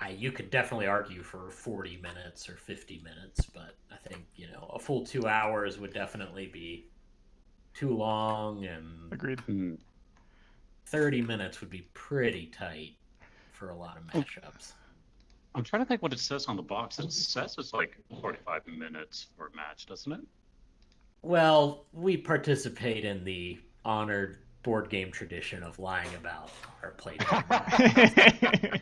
you could definitely argue for 40 minutes or 50 minutes, but I think a full 2 hours would definitely be too long, and Agreed. 30 minutes would be pretty tight for a lot of matchups. I'm trying to think what it says on the box. It says it's like 45 minutes for a match, doesn't it? Well, we participate in the honored board game tradition of lying about our playtime. Fair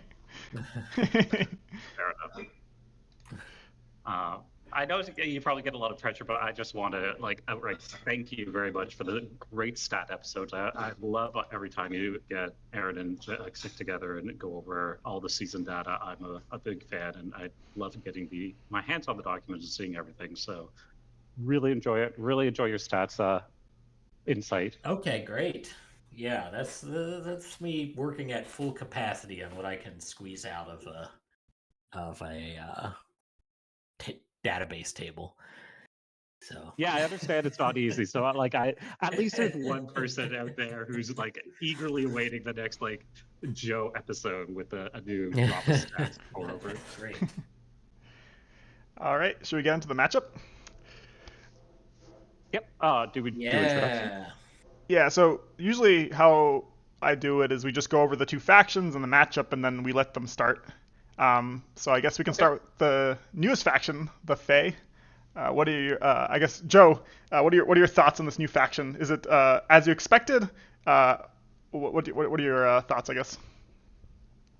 enough. I know you probably get a lot of pressure, but I just want to outright thank you very much for the great stat episodes. I love every time you get Aaron and sit together and go over all the season data. I'm a big fan, and I love getting my hands on the documents and seeing everything. So really enjoy it. Really enjoy your stats insight. Okay, great. Yeah, that's me working at full capacity on what I can squeeze out of a database table. So yeah, I understand it's not easy. So at least there's one person out there who's eagerly awaiting the next Joe episode with a new drop of stats pour over. Great. All right, should we get into the matchup? Yep. Do we do introduction? Yeah, so usually how I do it is we just go over the two factions and the matchup, and then we let them start. So I guess we can start with the newest faction, the Fae. What are your, I guess, Joe? What are your thoughts on this new faction? Is it as you expected? What are your thoughts? I guess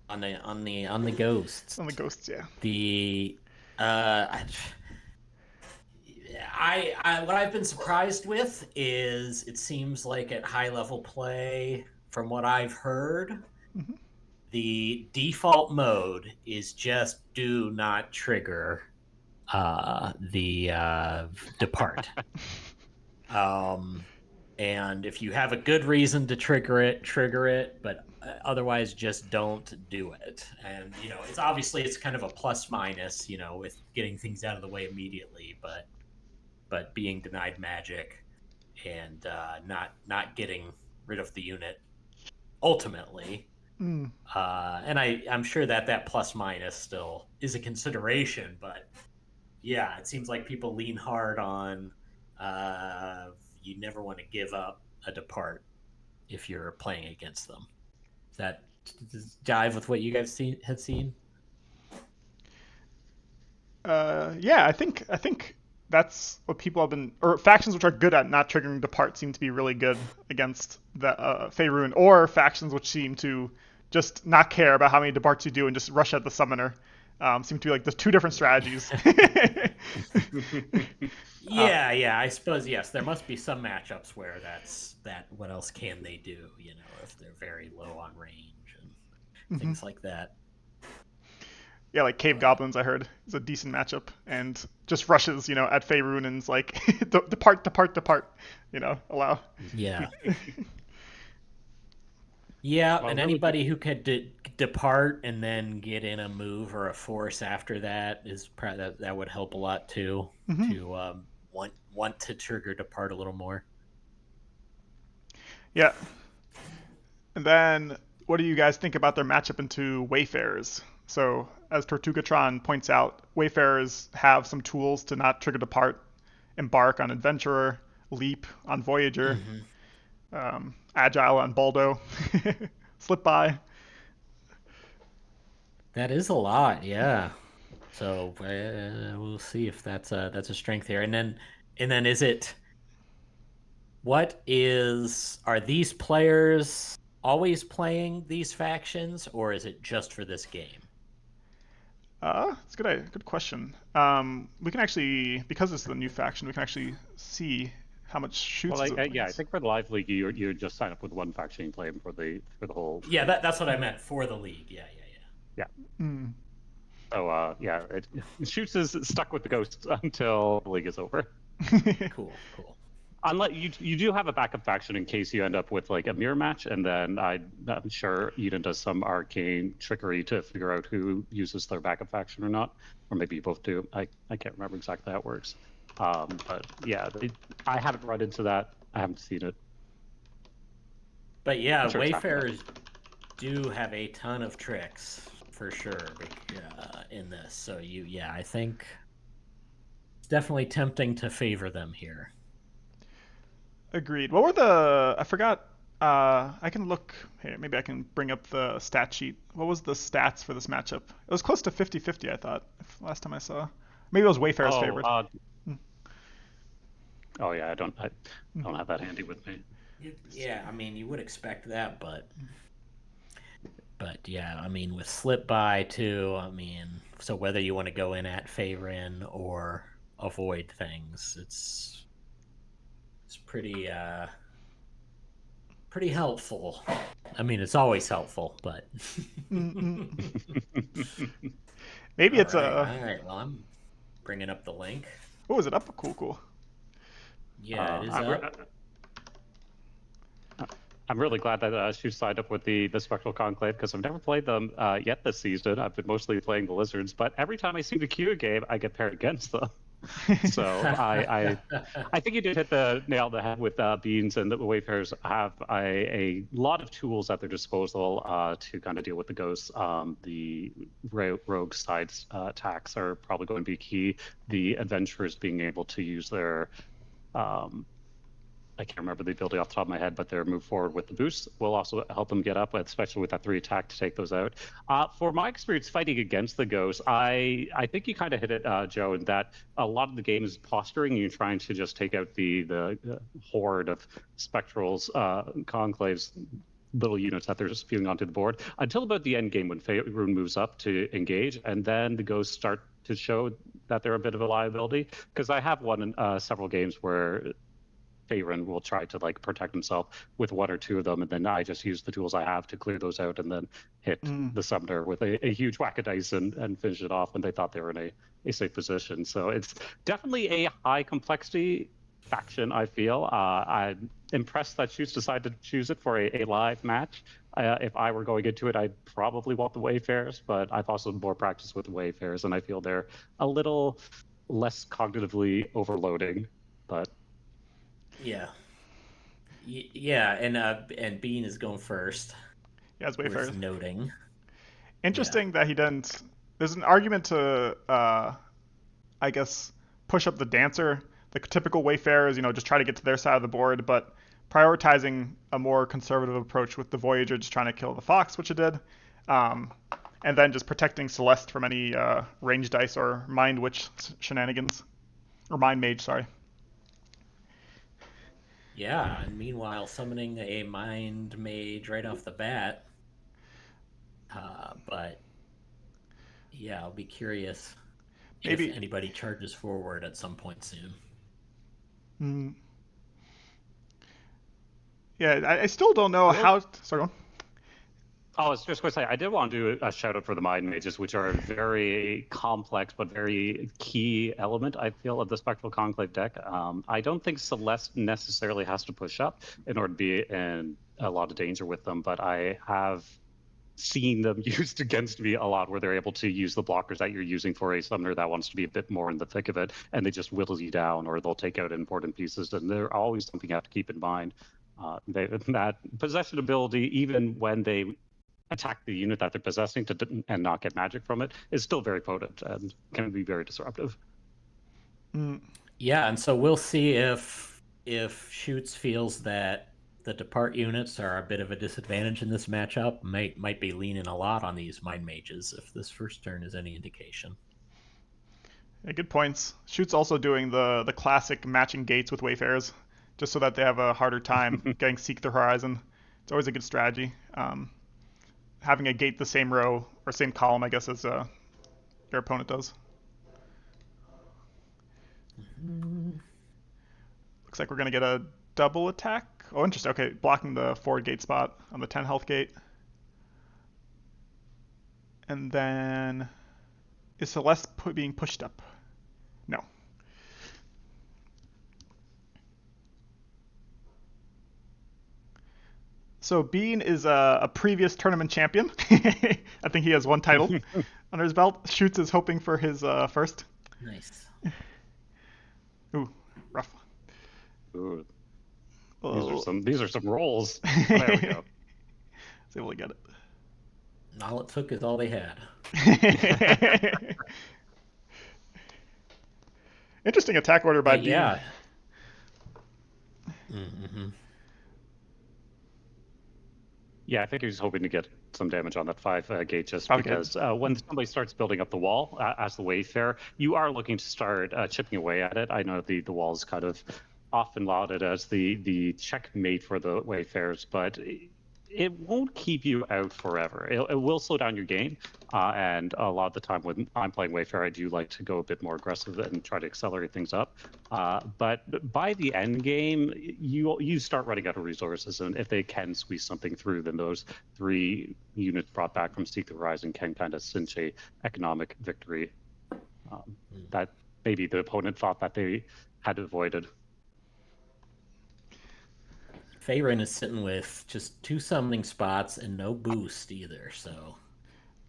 on the ghosts. On the ghosts, yeah. What I've been surprised with is it seems like at high level play, from what I've heard, the default mode is just do not trigger the depart. And if you have a good reason to trigger it, but otherwise just don't do it. And it's kind of a plus minus, with getting things out of the way immediately, but being denied magic and not getting rid of the unit ultimately. And I'm sure that plus minus still is a consideration, but yeah, it seems like people lean hard on you never want to give up a depart if you're playing against them. Does jive with what you guys had seen? Yeah, I think that's what people have been, or factions which are good at not triggering depart seem to be really good against the Faerun, or factions which seem to just not care about how many departs you do and just rush at the summoner. Seem to be the two different strategies. Yeah, I suppose yes. There must be some matchups where that's that. What else can they do? If they're very low on range and things like that. Yeah, like Cave Goblins, I heard, is a decent matchup and just rushes, at Faerun and's depart, allow. Yeah. Yeah, and anybody who could depart and then get in a move or a force after that is that would help a lot too. To want to trigger depart a little more. Yeah. And then, what do you guys think about their matchup into Wayfarers? So, as Tortugatron points out, Wayfarers have some tools to not trigger depart: Embark on Adventurer, Leap on Voyager, Agile on Baldo, Slip By. That is a lot, yeah. So we'll see if that's a strength here. And then is it? Are these players always playing these factions, or is it just for this game? It's a good question. We can actually, because it's the new faction, we can actually see how much shoots. Well, I think for the live league, you just sign up with one faction and play them for the whole. Yeah, that's what I meant for the league. Yeah. So shoots is stuck with the ghosts until the league is over. Cool. Unless you do have a backup faction in case you end up with a mirror match, and then I'm sure Eden does some arcane trickery to figure out who uses their backup faction or not, or maybe you both do. I can't remember exactly how it works. But yeah, I haven't run into that. I haven't seen it. But yeah, sure Wayfarers do have a ton of tricks for sure in this. So I think it's definitely tempting to favor them here. Agreed. What were the? I forgot. I can look here. Maybe I can bring up the stat sheet. What was the stats for this matchup? It was close to 50-50, I thought, last time I saw. Maybe it was Wayfarer's favorite. Oh yeah, I don't have that handy with me. Yeah, I mean, you would expect that, but yeah, I mean, with slip by too, I mean, so whether you want to go in at favoring or avoid things, it's pretty pretty helpful. I mean, it's always helpful, but Maybe it's all right. Well, I'm bringing up the link. Oh, is it up? Cool. Yeah, it is up. I'm really glad that she signed up with the Spectral Conclave because I've never played them yet this season. I've been mostly playing the Lizards, but every time I seem to queue a game, I get paired against them. So I think you did hit the nail on the head with Beans, and the Wayfarers have a lot of tools at their disposal to kind of deal with the ghosts. The rogue side attacks are probably going to be key. The adventurers being able to use their I can't remember the ability off the top of my head, but their move forward with the boost will also help them get up, especially with that 3 attack to take those out. For my experience fighting against the ghosts, I think you kind of hit it, Joe, in that a lot of the game is posturing. You're trying to just take out the horde of spectrals, conclaves, little units that they're just spewing onto the board until about the end game when Faerun moves up to engage, and then the ghosts start to show that they're a bit of a liability. Because I have won in several games where Faerun will try to like protect himself with 1 or 2 of them, and then I just use the tools I have to clear those out, and then hit the summoner with a huge whack of dice and finish it off when they thought they were in a safe position. So it's definitely a high complexity faction, I feel. I'm impressed that Shoots decided to choose it for a live match. If I were going into it, I'd probably want the Wayfarers, but I've also more practice with the Wayfarers, and I feel they're a little less cognitively overloading, but Yeah, and Bean is going first. Yeah, it's Wayfarers. Worth noting. Interesting that he didn't. There's an argument to, I guess, push up the dancer. The typical Wayfarers, just try to get to their side of the board, but prioritizing a more conservative approach with the Voyager, just trying to kill the Fox, which it did, and then just protecting Celeste from any range dice or Mind Witch shenanigans, or Mind Mage, sorry. Yeah, and meanwhile summoning a Mind Mage right off the bat. But yeah, I'll be curious if anybody charges forward at some point soon. Yeah, I still don't know how. Sorry, go on. I was just going to say, I did want to do a shout out for the Mind Mages, which are a very complex but very key element, I feel, of the Spectral Conclave deck. I don't think Celeste necessarily has to push up in order to be in a lot of danger with them, but I have seen them used against me a lot, where they're able to use the blockers that you're using for a summoner that wants to be a bit more in the thick of it, and they just whittle you down, or they'll take out important pieces, and they're always something you have to keep in mind. That possession ability, even when they attack the unit that they're possessing and not get magic from it, is still very potent and can be very disruptive. Yeah, and so we'll see if Shoots feels that the depart units are a bit of a disadvantage in this matchup. Might be leaning a lot on these Mind Mages if this first turn is any indication. Yeah, good points. Shoots also doing the classic matching gates with Wayfarers, just so that they have a harder time getting Seek the Horizon. It's always a good strategy. Having a gate the same row or same column, I guess, as your opponent does. Looks like we're gonna get a double attack. Oh, interesting. Okay, blocking the forward gate spot on the 10 health gate. And then is Celeste being pushed up? No. So Bean is a previous tournament champion. I think he has 1 title under his belt. Shoots is hoping for his first. Nice. Ooh, rough. Ooh. These are some rolls. There we go. Was able to get it. All it took is all they had. Interesting attack order by But Beam. yeah. Mm-hmm. Yeah, I think he's hoping to get some damage on that 5 gate just Okay. because when somebody starts building up the wall as the Wayfarer, you are looking to start chipping away at it. I know the wall is kind of often lauded as the checkmate for the Wayfarers, but it won't keep you out forever. It will slow down your game, and a lot of the time when I'm playing Wayfarer, I do like to go a bit more aggressive and try to accelerate things up. But by the end game, you start running out of resources, and if they can squeeze something through, then those 3 units brought back from Seek the Horizon can kind of cinch a economic victory that maybe the opponent thought that they had avoided. Faerun is sitting with just 2 summoning spots and no boost either, so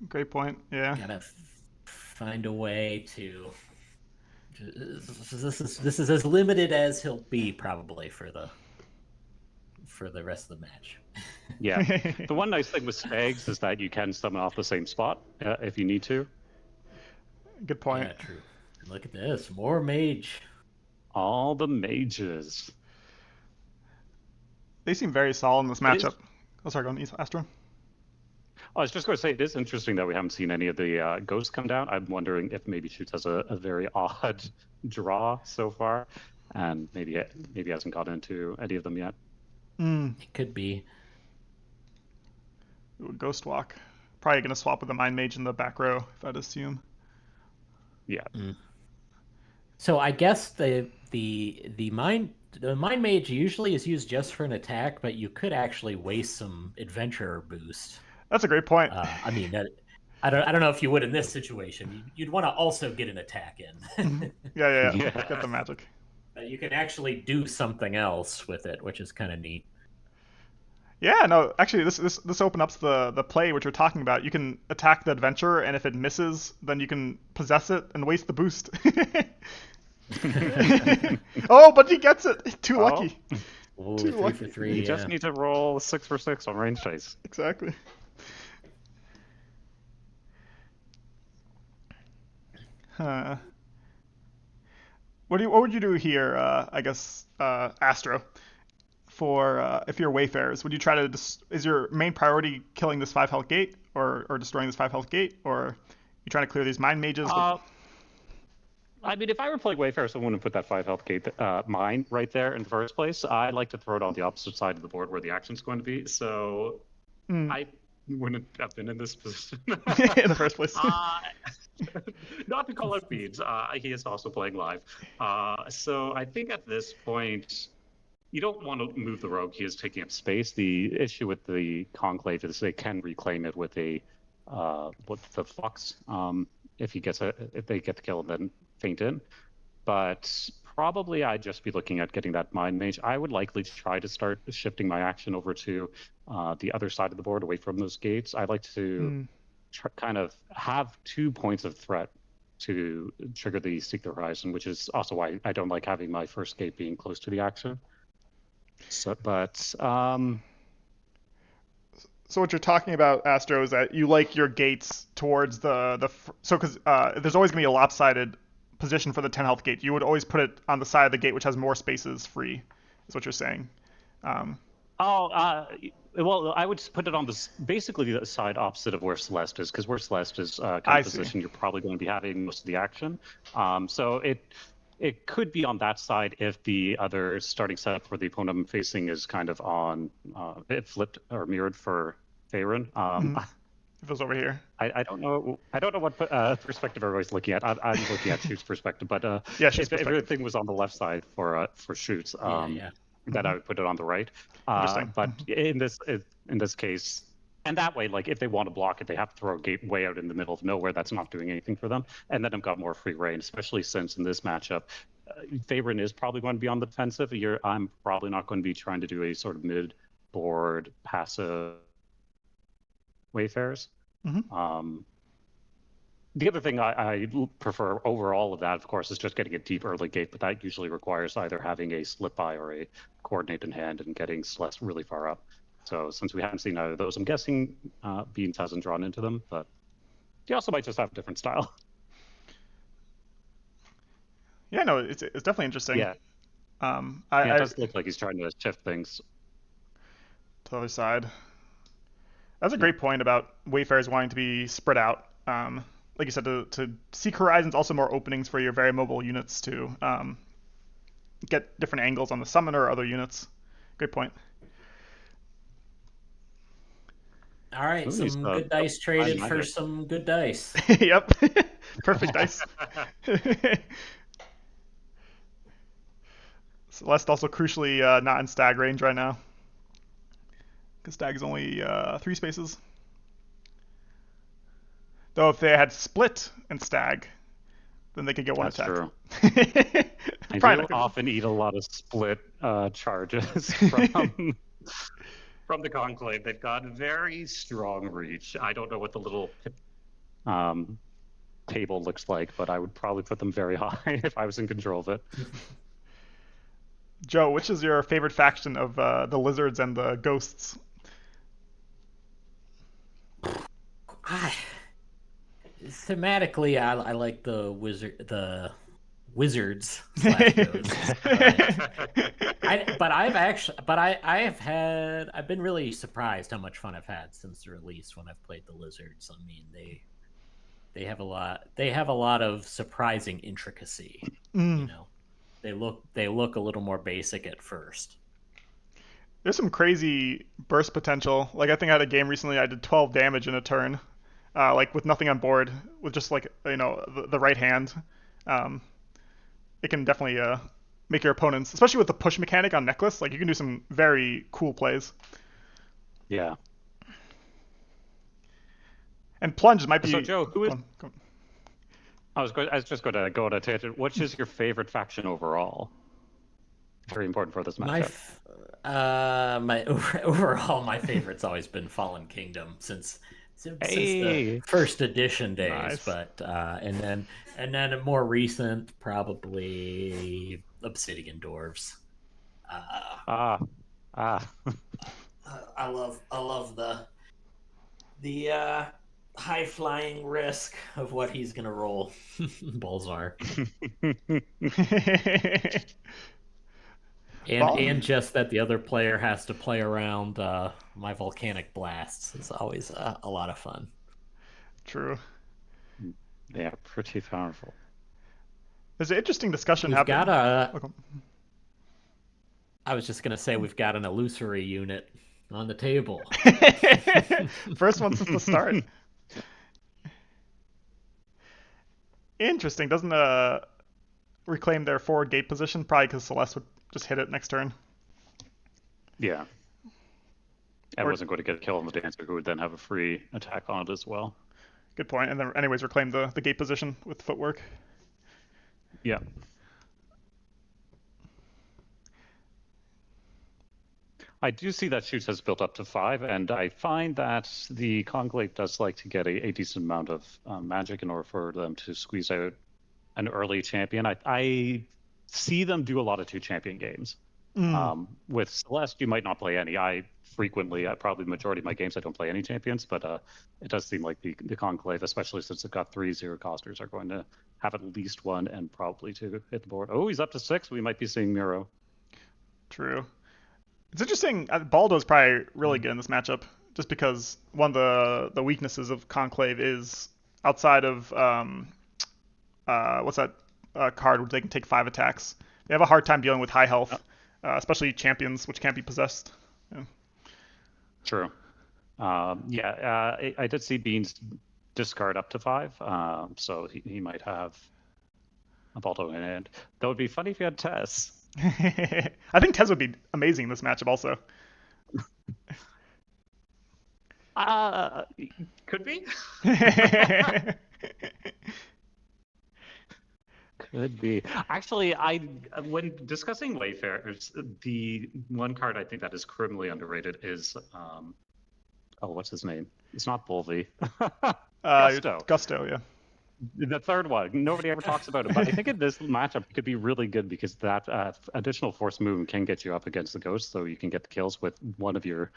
Great point. Yeah. gotta find a way to. This is as limited as he'll be probably for the rest of the match. Yeah. The one nice thing with Stags is that you can summon off the same spot if you need to. Good point. Yeah, true. Look at this, more mage. All the mages. They seem very solid in this matchup. Oh, sorry, go on, Astro. I was just going to say, it is interesting that we haven't seen any of the ghosts come down. I'm wondering if maybe Shoots has a very odd draw so far, and maybe hasn't got into any of them yet. It could be. Ooh, Ghost Walk. Probably going to swap with the Mind Mage in the back row, if I'd assume. Yeah. So I guess the mind mage usually is used just for an attack, but you could actually waste some adventure boost. That's a great point. I mean, I don't know if you would in this situation. You'd want to also get an attack in. Yeah. Yeah. Get the magic. But you can actually do something else with it, which is kind of neat. Yeah, no, actually, this opens up the play which we're talking about. You can attack the adventurer, and if it misses, then you can possess it and waste the boost. Oh, but he gets it. Too lucky. Ooh, Too 3 lucky. for 3. You Yeah. just need to roll 6 for 6 on range dice. Exactly. Huh. What would you do here? I guess Astro. For if you're Wayfarers, would you try to is your main priority killing this 5 health gate or destroying this 5 health gate, or you trying to clear these mind mages? I mean, if I were playing Wayfarer, someone would put that 5 health gate mine right there in the first place. I'd like to throw it on the opposite side of the board where the action's going to be. So I wouldn't have been in this position in the first place. Not to call out Beads. He is also playing live. So I think at this point, you don't want to move the rogue. He is taking up space. The issue with the Conclave is they can reclaim it with the Fox. If they get the kill and then faint in. But probably I'd just be looking at getting that Mind Mage. I would likely try to start shifting my action over to the other side of the board, away from those gates. I'd like to kind of have 2 points of threat to trigger the Seek the Horizon, which is also why I don't like having my first gate being close to the action. So what you're talking about, Astro, is that you like your gates towards so because there's always gonna be a lopsided position for the 10 health gate. You would always put it on the side of the gate which has more spaces free. Is what you're saying. Well, I would put it on basically the side opposite of where Celeste is, because where Celeste is kind of position, you're probably going to be having most of the action. So it could be on that side if the other starting setup for the opponent I'm facing is kind of on it flipped or mirrored for Faerun. If it was over here. I don't know what perspective everybody's looking at. I'm looking at Shoot's perspective, but if everything was on the left side for Shoots, then I would put it on the right. But in this case, and that way, like if they want to block it, they have to throw a gate way out in the middle of nowhere. That's not doing anything for them, and then I've got more free reign, especially since in this matchup, Faerun is probably going to be on the defensive. I'm probably not going to be trying to do a sort of mid-board passive Wayfarers. The other thing I prefer over all of that, of course, is just getting a deep early gate, but that usually requires either having a slip by or a coordinate in hand and getting Celeste really far up. So since we haven't seen either of those, I'm guessing Beans hasn't drawn into them, but he also might just have a different style. Yeah, no, it's definitely interesting. Yeah, I it does look like he's trying to shift things. to the other side. That's a great point about Wayfarers wanting to be spread out. Like you said, to seek horizons, also more openings for your very mobile units to get different angles on the summoner or other units. Great point. All right, Ooh, some good dice traded for some good dice. Yep. Perfect dice. Celeste also crucially not in stag range right now. Because stag is only 3 spaces. Though if they had split and stag, then they could get one attack. True. I Probably do often eat a lot of split charges from the Conclave. They've got very strong reach. I don't know what the little table looks like, but I would probably put them very high if I was in control of it. Joe, which is your favorite faction of the lizards and the ghosts? Thematically, I like the wizards slash ghosts. I've been really surprised how much fun I've had since the release when I've played the lizards. I mean, they have a lot of surprising intricacy. You know, they look a little more basic at first. There's some crazy burst potential. Like I think I had a game recently I did 12 damage in a turn, like with nothing on board, with just like the right hand. It can definitely make your opponents, especially with the push mechanic on Necklace, like you can do some very cool plays. Yeah. And plunge might be. So Joe, who is? Go on. I was just going to go on a tangent. Which is your favorite faction overall? Very important for this matchup. Overall, my favorite's always been Fallen Kingdom since the first edition days. Nice. But and then a more recent, probably Obsidian Dwarves. I love the high flying risk of what he's gonna roll. Bolzar. And just that the other player has to play around my volcanic blasts is always a lot of fun. True. They are pretty powerful. There's an interesting discussion We've happening. I was just gonna say we've got an illusory unit on the table. First one since the start. Interesting. Doesn't reclaim their forward gate position, probably because Celeste would just hit it next turn. Yeah. I wasn't going to get a kill on the Dancer, who would then have a free attack on it as well. Good point. And then anyways reclaim the gate position with footwork. Yeah. I do see that Shoots has built up to 5, and I find that the Conclave does like to get a decent amount of magic in order for them to squeeze out an early champion. I see them do a lot of 2-champion games. With Celeste, you might not play any. Probably the majority of my games, I don't play any champions, but it does seem like the Conclave, especially since they've got 3 zero-costers, are going to have at least 1 and probably 2 hit the board. Oh, he's up to 6. We might be seeing Miro. True. It's interesting. Baldo's probably really good in this matchup, just because one of the weaknesses of Conclave is outside of what's that card where they can take 5 attacks. They have a hard time dealing with high health, especially champions, which can't be possessed. Yeah. True. I did see Beans discard up to 5, so he might have a Baldo in hand. That would be funny if you had Tess. I think Tez would be amazing in this matchup also. Could be. Could be. Actually, when discussing Wayfarers, the one card I think that is criminally underrated is what's his name? It's not Bolvi. Gusto. Gusto, yeah. The third one. Nobody ever talks about it, but I think in this matchup it could be really good because that additional force movement can get you up against the ghost, so you can get the kills with one of your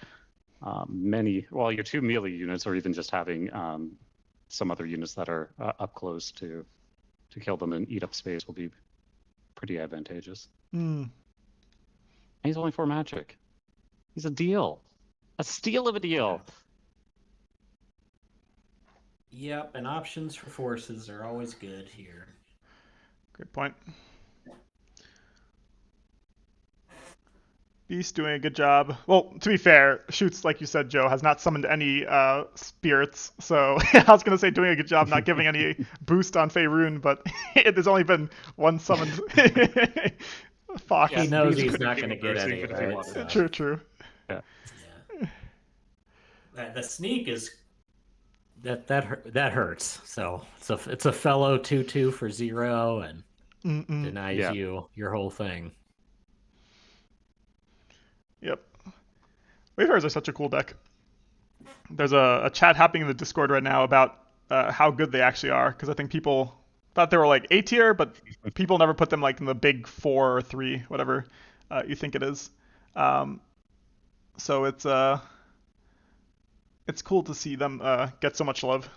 your 2 melee units, or even just having some other units that are up close to kill them and eat up space will be pretty advantageous. Mm. And he's only 4 magic. He's a deal. A steal of a deal. Yep, and options for forces are always good here. Good point. Beast doing a good job. Well, to be fair, Shoots, like you said, Joe, has not summoned any spirits, so I was going to say doing a good job not giving any boost on Faerun, but there's only been one summoned fox. He knows Beast he's couldn't not give going to a get boost any, even if he right? wanted. So, True. Yeah. The sneak is that hurts. So it's a fellow 2/2 for 0 and denies you your whole thing. Yep. Wayfarers are such a cool deck. There's a chat happening in the Discord right now about how good they actually are, because I think people thought they were like A tier, but people never put them like in the big 4 or 3, whatever you think it is. So it's cool to see them get so much love.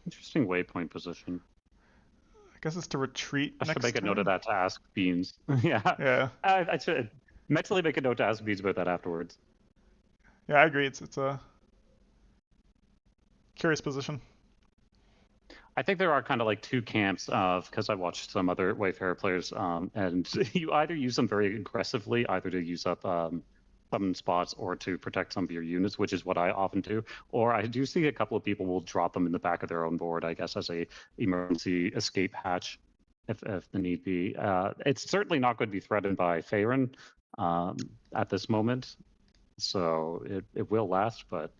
Interesting waypoint position. I guess it's to retreat. I should next make a note of turn. that to ask Beans. Yeah. Yeah. I should mentally make a note to ask Beans about that afterwards. Yeah, I agree. It's a curious position. I think there are kind of like 2 camps of, because I watched some other Wayfarer players, and you either use them very aggressively, either to use up summon spots or to protect some of your units, which is what I often do. Or I do see a couple of people will drop them in the back of their own board, I guess, as a emergency escape hatch, if the need be. It's certainly not going to be threatened by Faerun at this moment, so it will last, but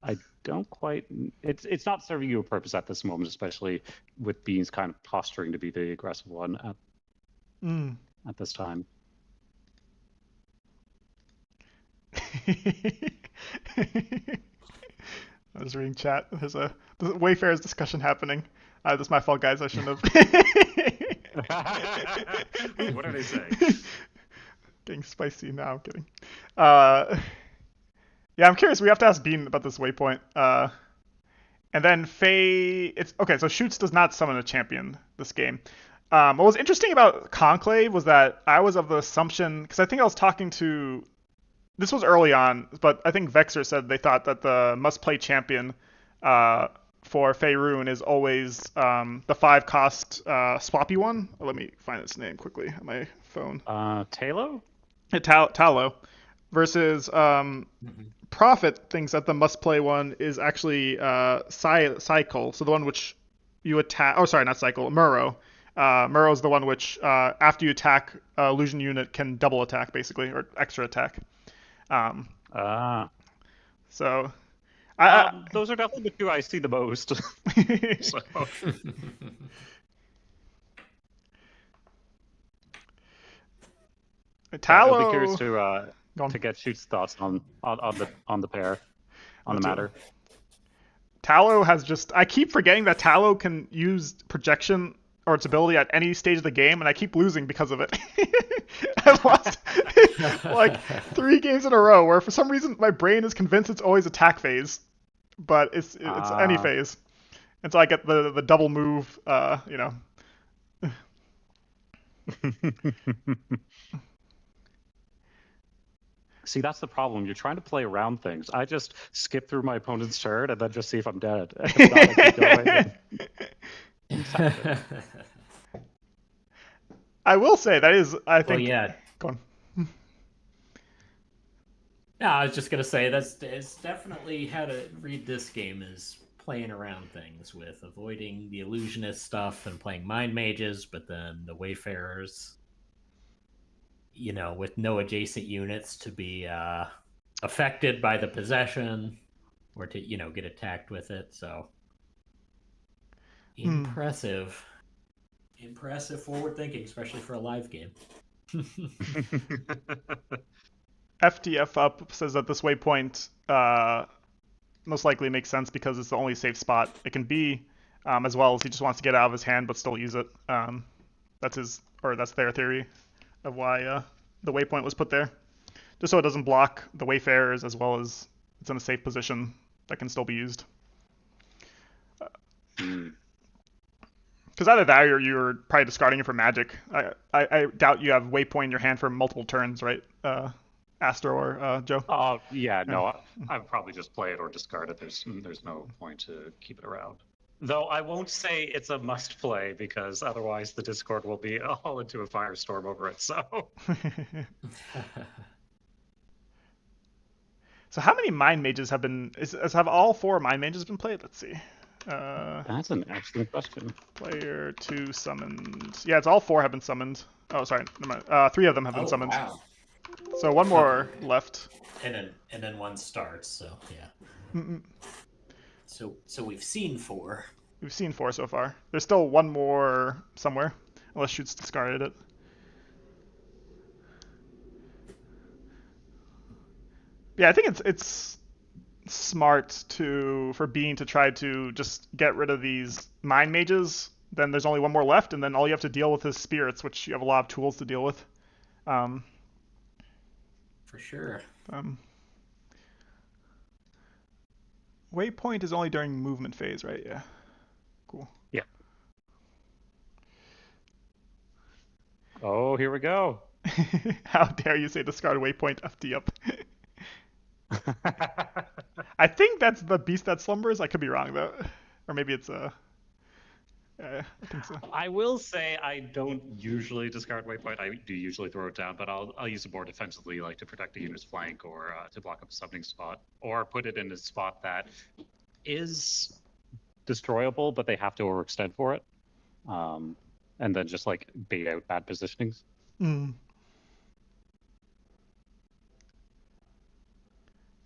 I don't quite. It's not serving you a purpose at this moment, especially with Beans kind of posturing to be the aggressive one at this time. I was reading chat. There's a Wayfarers discussion happening. That's my fault, guys. I shouldn't have. What did I say? Getting spicy. No, I'm kidding. Yeah, I'm curious. We have to ask Bean about this waypoint. And then Faye. It's okay. So Shoots does not summon a champion this game. What was interesting about Conclave was that I was of the assumption, because I think I was talking to. This was early on, but I think Vexer said they thought that the must-play champion for Faerun is always the 5-cost swappy one. Let me find its name quickly on my phone. Talo? Talo. Versus Prophet thinks that the must-play one is actually Cycle, so the one which you attack. Oh, sorry, not Cycle. Muro. Muro's the one which, after you attack, illusion unit can double attack, basically, or extra attack. So, those are definitely the 2 I see the most. So. Talo. I'd be curious to get Shoot's thoughts on the pair, on the matter. Talo has just. I keep forgetting that Talo can use projection or its ability at any stage of the game, and I keep losing because of it. I've lost like 3 games in a row where for some reason my brain is convinced it's always attack phase, but it's any phase, and so I get the double move. See, that's the problem. You're trying to play around things. I just skip through my opponent's turn and then just see if I'm dead. If not, I keep going. I will say that is, I think. Well, yeah. Go on. No, I was just gonna say it's definitely how to read this game is playing around things with avoiding the illusionist stuff and playing mind mages, but then the Wayfarers, with no adjacent units to be affected by the possession or to get attacked with it. So impressive forward thinking, especially for a live game. FDF up says that this waypoint most likely makes sense because it's the only safe spot it can be, as well as he just wants to get out of his hand but still use it. That's their theory of why the waypoint was put there. just so it doesn't block the Wayfarers, as well as it's in a safe position that can still be used. Hmm. Because either that or you're probably discarding it for magic. I doubt you have Waypoint in your hand for multiple turns, right? Astro or Joe? Oh yeah, Yeah. no, I would probably just play it or discard it. There's no point to keep it around. Though I won't say it's a must play because otherwise the Discord will be all into a firestorm over it. So So how many Mind Mages have been? Have all 4 Mind Mages been played? Let's see. that's an excellent question. Player 2 summoned. Yeah, it's all 4 have been summoned. Oh, sorry. Never mind. 3 of them have been Oh, summoned. wow. So 1 more Okay. left. And then 1 starts. So yeah. Mm-mm. So we've seen 4. We've seen 4 so far. There's still 1 more somewhere, unless Shoot's discarded it. Yeah, I think it's smart for Bean to try to just get rid of these Mind Mages. Then there's only 1 more left, and then all you have to deal with is Spirits, which you have a lot of tools to deal with. For sure. Waypoint is only during movement phase, right? Yeah. Cool. Yeah. Oh, here we go. How dare you say discard Waypoint FD up? I think that's the Beast That Slumbers. I could be wrong though, or maybe it's I think so. I will say I don't usually discard Waypoint. I do usually throw it down, but I'll use it more defensively, like to protect a unit's flank or to block up a summoning spot, or put it in a spot that is destroyable, but they have to overextend for it, and then just like bait out bad positionings.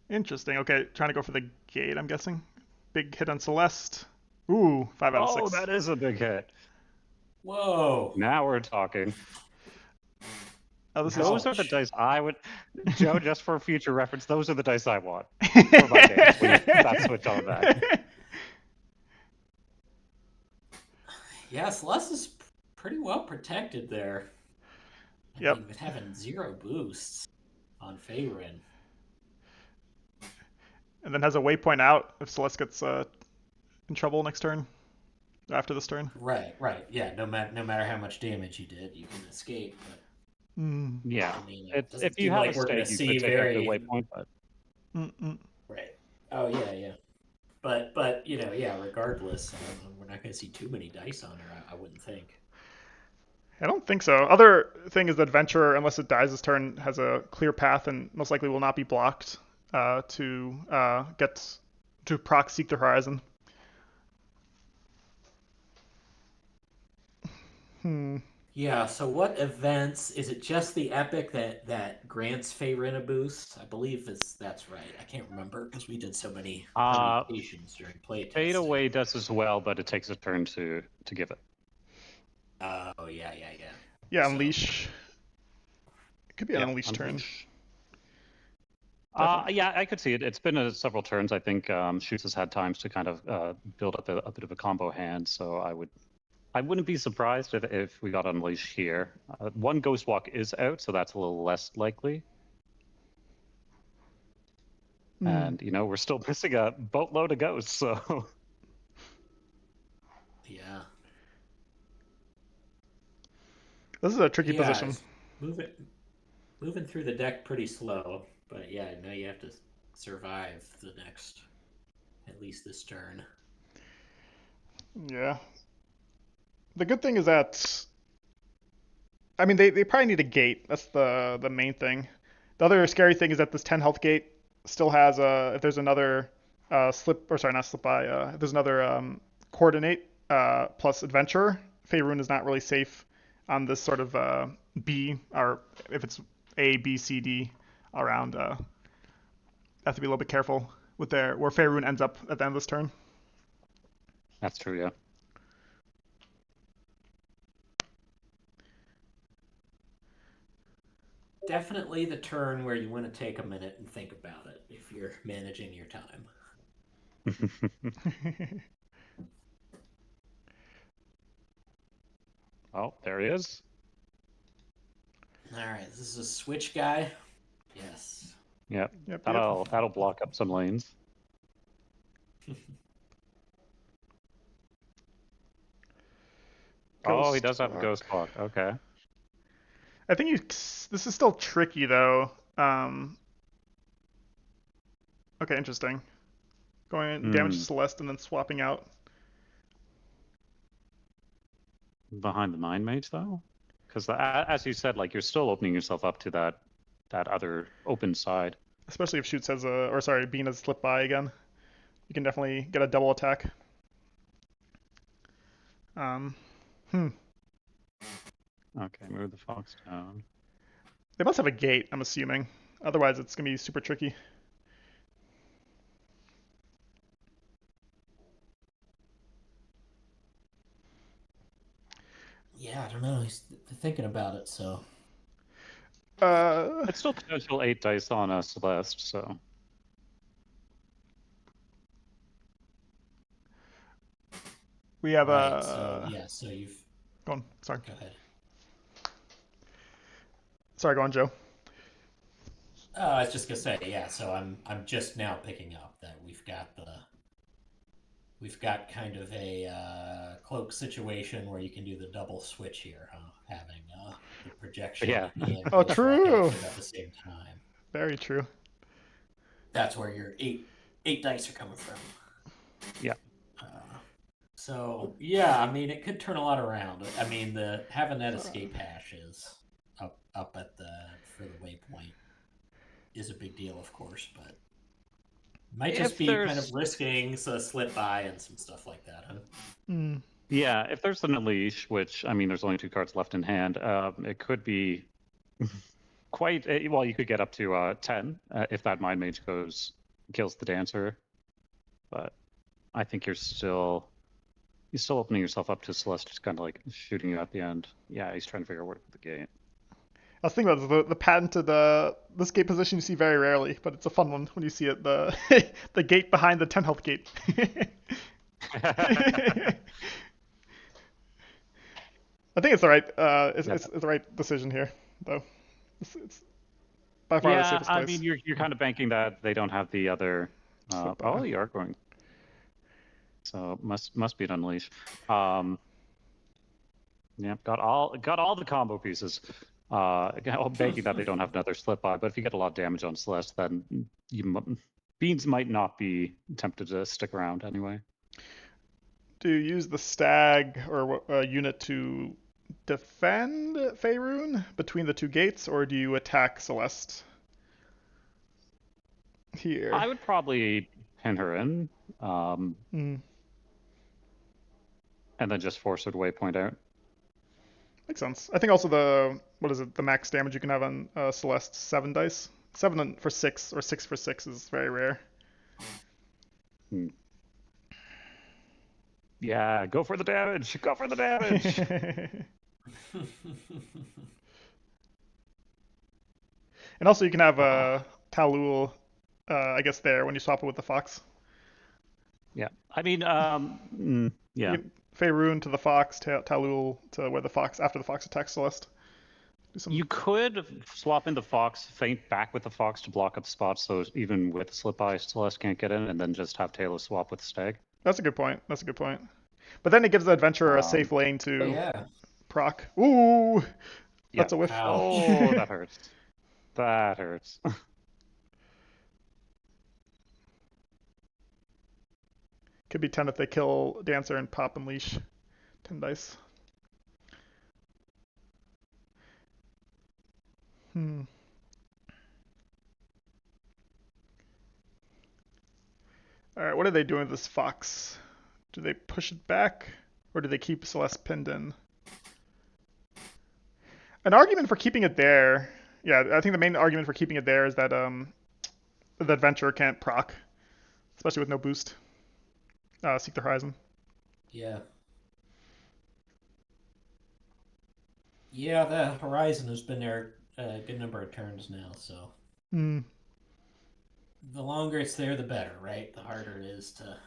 Interesting. Okay, trying to go for the gate, I'm guessing. Big hit on Celeste. Ooh, 5 out of 6. Oh, that is a big hit. Whoa. Now we're talking. Oh, this Those are the Ouch. dice I would, Joe, just for future reference, those are the dice I want for my games when you put that switch on that. Yeah, Celeste is pretty well protected there. Yep. I mean, with having 0 boosts on Faerun. And then has a Waypoint out if Celeste gets in trouble next turn. After this turn. Right. Yeah. No matter how much damage you did, you can escape. But Yeah, I mean, it doesn't if you seem have like a we're going to stake, you see could take out the very Waypoint, but right. Oh yeah. But yeah. Regardless, we're not going to see too many dice on her. I wouldn't think. I don't think so. Other thing is that Adventurer, unless it dies this turn, has a clear path and most likely will not be blocked to get to proc Seek the Horizon. Yeah. So what events is it? Just the epic that grants Faerun a boost? I believe that's right. I can't remember because we did so many permutations during playtesting. Fade Away does as well, but it takes a turn to give it. Oh yeah. Yeah, So- Unleash. It could be an Unleash turn. Unleash. Yeah, I could see it. It's been several turns. I think Shoots has had times to kind of build up a bit of a combo hand, so I wouldn't be surprised if we got Unleash here. 1 Ghost Walk is out, so that's a little less likely. And, we're still missing a boatload of ghosts, so... Yeah. This is a tricky position. Moving through the deck pretty slow, but yeah, now you have to survive the next, at least this turn. Yeah. The good thing is that, I mean, they probably need a gate. That's the main thing. The other scary thing is that this 10 health gate still has if there's another if there's another coordinate plus adventure, Faerun is not really safe on this sort of B, or if it's A, B, C, D around. Have to be a little bit careful with where Faerun ends up at the end of this turn. That's true, yeah. Definitely the turn where you want to take a minute and think about it if you're managing your time. Oh, there he is. All right, this is a switch guy. Yes. Yep. Yep. That'll block up some lanes. Oh, he Ghost does have a walk. ghost block. Okay. I think this is still tricky though. Okay, interesting. Going damage to Celeste and then swapping out. Behind the Mind Mage though, because as you said, like you're still opening yourself up to that other open side. Especially if Shoots has Bean has slip by again. You can definitely get a double attack. Hmm. Okay, move the fox down. They must have a gate, I'm assuming. Otherwise, it's gonna be super tricky. Yeah, I don't know. He's thinking about it, so. It's still potential 8 dice on a Celeste, so. We have Right, so you've. Go on. Sorry. Go ahead. Sorry, go on, Joe. I was just gonna say, yeah. So I'm just now picking up that we've got kind of a cloak situation where you can do the double switch here, huh? Having the projection Yeah. and Oh, ghost true. rock active at the same time. Very true. That's where your eight dice are coming from. Yeah. So yeah, I mean, it could turn a lot around. I mean, having that escape hash is up at for the waypoint is a big deal, of course, but might just be kind of risking a slip by and some stuff like that, huh? Mm. Yeah, if there's an Unleash, which, I mean, there's only 2 cards left in hand, it could be quite... Well, you could get up to 10 if that Mind Mage kills the Dancer. But I think you're still opening yourself up to Celeste just kind of like shooting you at the end. Yeah, he's trying to figure out where to put the gate. I was thinking about the patented this gate position you see very rarely, but it's a fun one when you see it. The the gate behind the 10 health gate. I think it's the right it's the right decision here, though. It's by far the safest place. I mean, you're kind of banking that they don't have the other. Oh, you are going. So must be an Unleash. Yeah, got all the combo pieces. Banking that they don't have another slip by, but if you get a lot of damage on Celeste, then Beans might not be tempted to stick around anyway. Do you use the stag or unit to defend Faerun between the 2 gates, or do you attack Celeste here? I would probably pin her in, and then just force her to waypoint out. Makes sense. I think also the max damage you can have on Celeste, 7 dice. 7 for 6 or 6 for 6 is very rare. Yeah, go for the damage. Go for the damage. And also you can have Talul, I guess, there when you swap it with the Fox. Yeah, I mean, yeah. Faerun to the Fox, Talul to where the Fox, after the Fox attacks Celeste. You could swap in the Fox, feint back with the Fox to block up spots, so even with Slip by, Celeste can't get in, and then just have Taylor swap with Stag. That's a good point. But then it gives the adventurer a safe lane to proc. Ooh, that's a whiff. Oh, that hurts. That hurts. Could be 10 if they kill Dancer and pop and leash. 10 dice. Alright, what are they doing with this Fox? Do they push it back? Or do they keep Celeste pinned in? An argument for keeping it there... Yeah, I think the main argument for keeping it there is that the adventurer can't proc. Especially with no boost. Seek the Horizon. Yeah. Yeah, the Horizon has been there a good number of turns now, so... The longer it's there, the better, right? The harder it is to...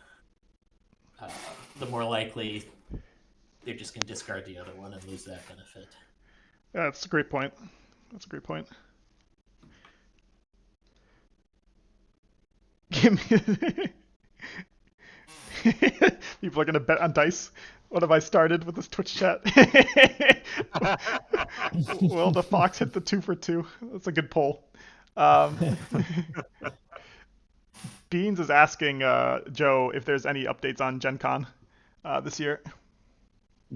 the more likely they're just going to discard the other one and lose that benefit. Yeah, that's a great point. People are gonna bet on dice. What have I started with this Twitch chat? Will the fox hit the 2 for 2? That's a good poll. Beans is asking Joe if there's any updates on Gen Con this year.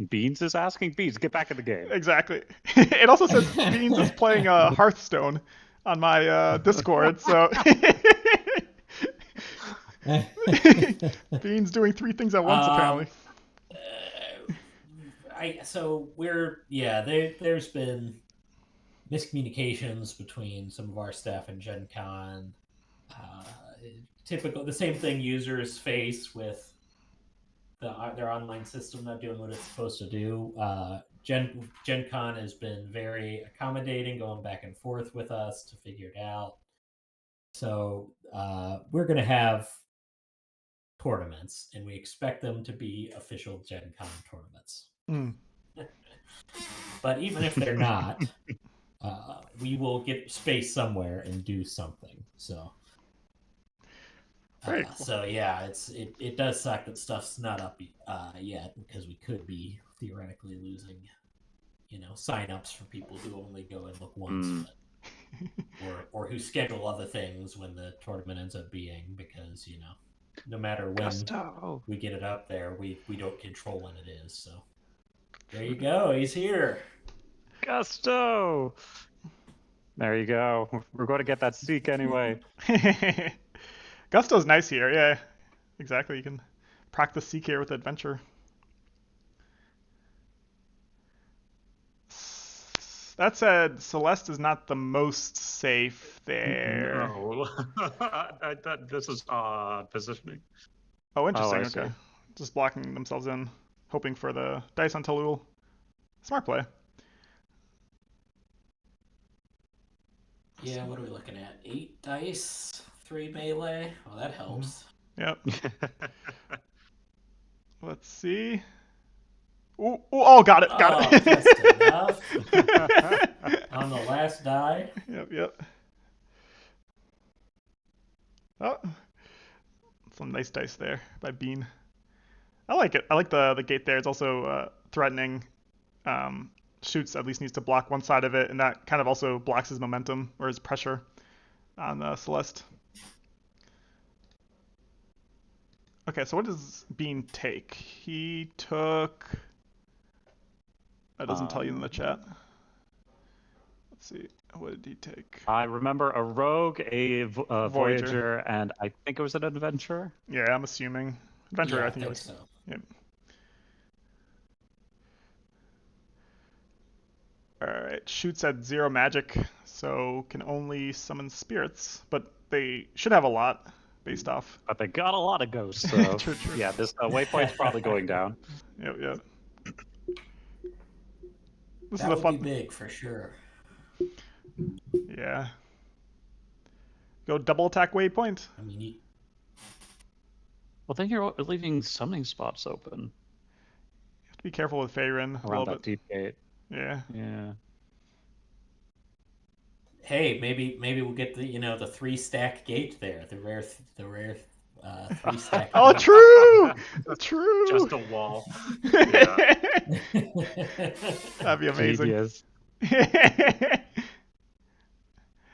Beans is asking Beans, get back in the game. Exactly. It also says Beans is playing Hearthstone on my Discord, so Beans doing 3 things at once apparently. There's been miscommunications between some of our staff and Gen Con. The same thing users face with their online system not doing what it's supposed to do. Gen Con has been very accommodating, going back and forth with us to figure it out. So we're going to have tournaments, and we expect them to be official Gen Con tournaments. But even if they're not, we will get space somewhere and do something. So, Very cool. So yeah, it does suck that stuff's not up yet, because we could be theoretically losing, signups for people who only go and look once, or who schedule other things when the tournament ends up being, because no matter when we get it up there, we don't control when it is. So there you go. He's here. Gusto. There you go. We're going to get that Seek anyway. Gusto's nice here. Yeah, exactly. You can practice Seek here with Adventure. That said, Celeste is not the most safe there. No. This is positioning. Oh, interesting. I see. Okay. Just blocking themselves in, hoping for the dice on Talul. Smart play. Yeah, what are we looking at? 8 dice, 3 melee. Well, that helps. Yep. Let's see. Ooh, oh, got it. Just enough. On the last die. Yep. Oh, some nice dice there by Bean. I like it. I like the gate there. It's also threatening. Shoots at least needs to block one side of it, and that kind of also blocks his momentum or his pressure on Celeste. Okay, so what does Bean take? He took... That doesn't tell you in the chat. Let's see. What did he take? I remember a rogue, a Voyager, and I think it was an adventurer. Yeah, I'm assuming. Adventurer, Yeah, I think it was. so. Yep. Alright, shoots at 0 magic, so can only summon spirits, but they should have a lot based off. But they got a lot of ghosts, so True. yeah, this waypoint's probably going down. Yep. This That is a would fun. be big for sure. Yeah. Go double attack waypoint. I mean, Well, then you're leaving summoning spots open. You have to be careful with Faerun a Around little that bit. deep gate. Yeah. hey, maybe we'll get the 3-stack gate there. The rare 3-stack. Oh, true. Just a wall. That'd be amazing. Genius.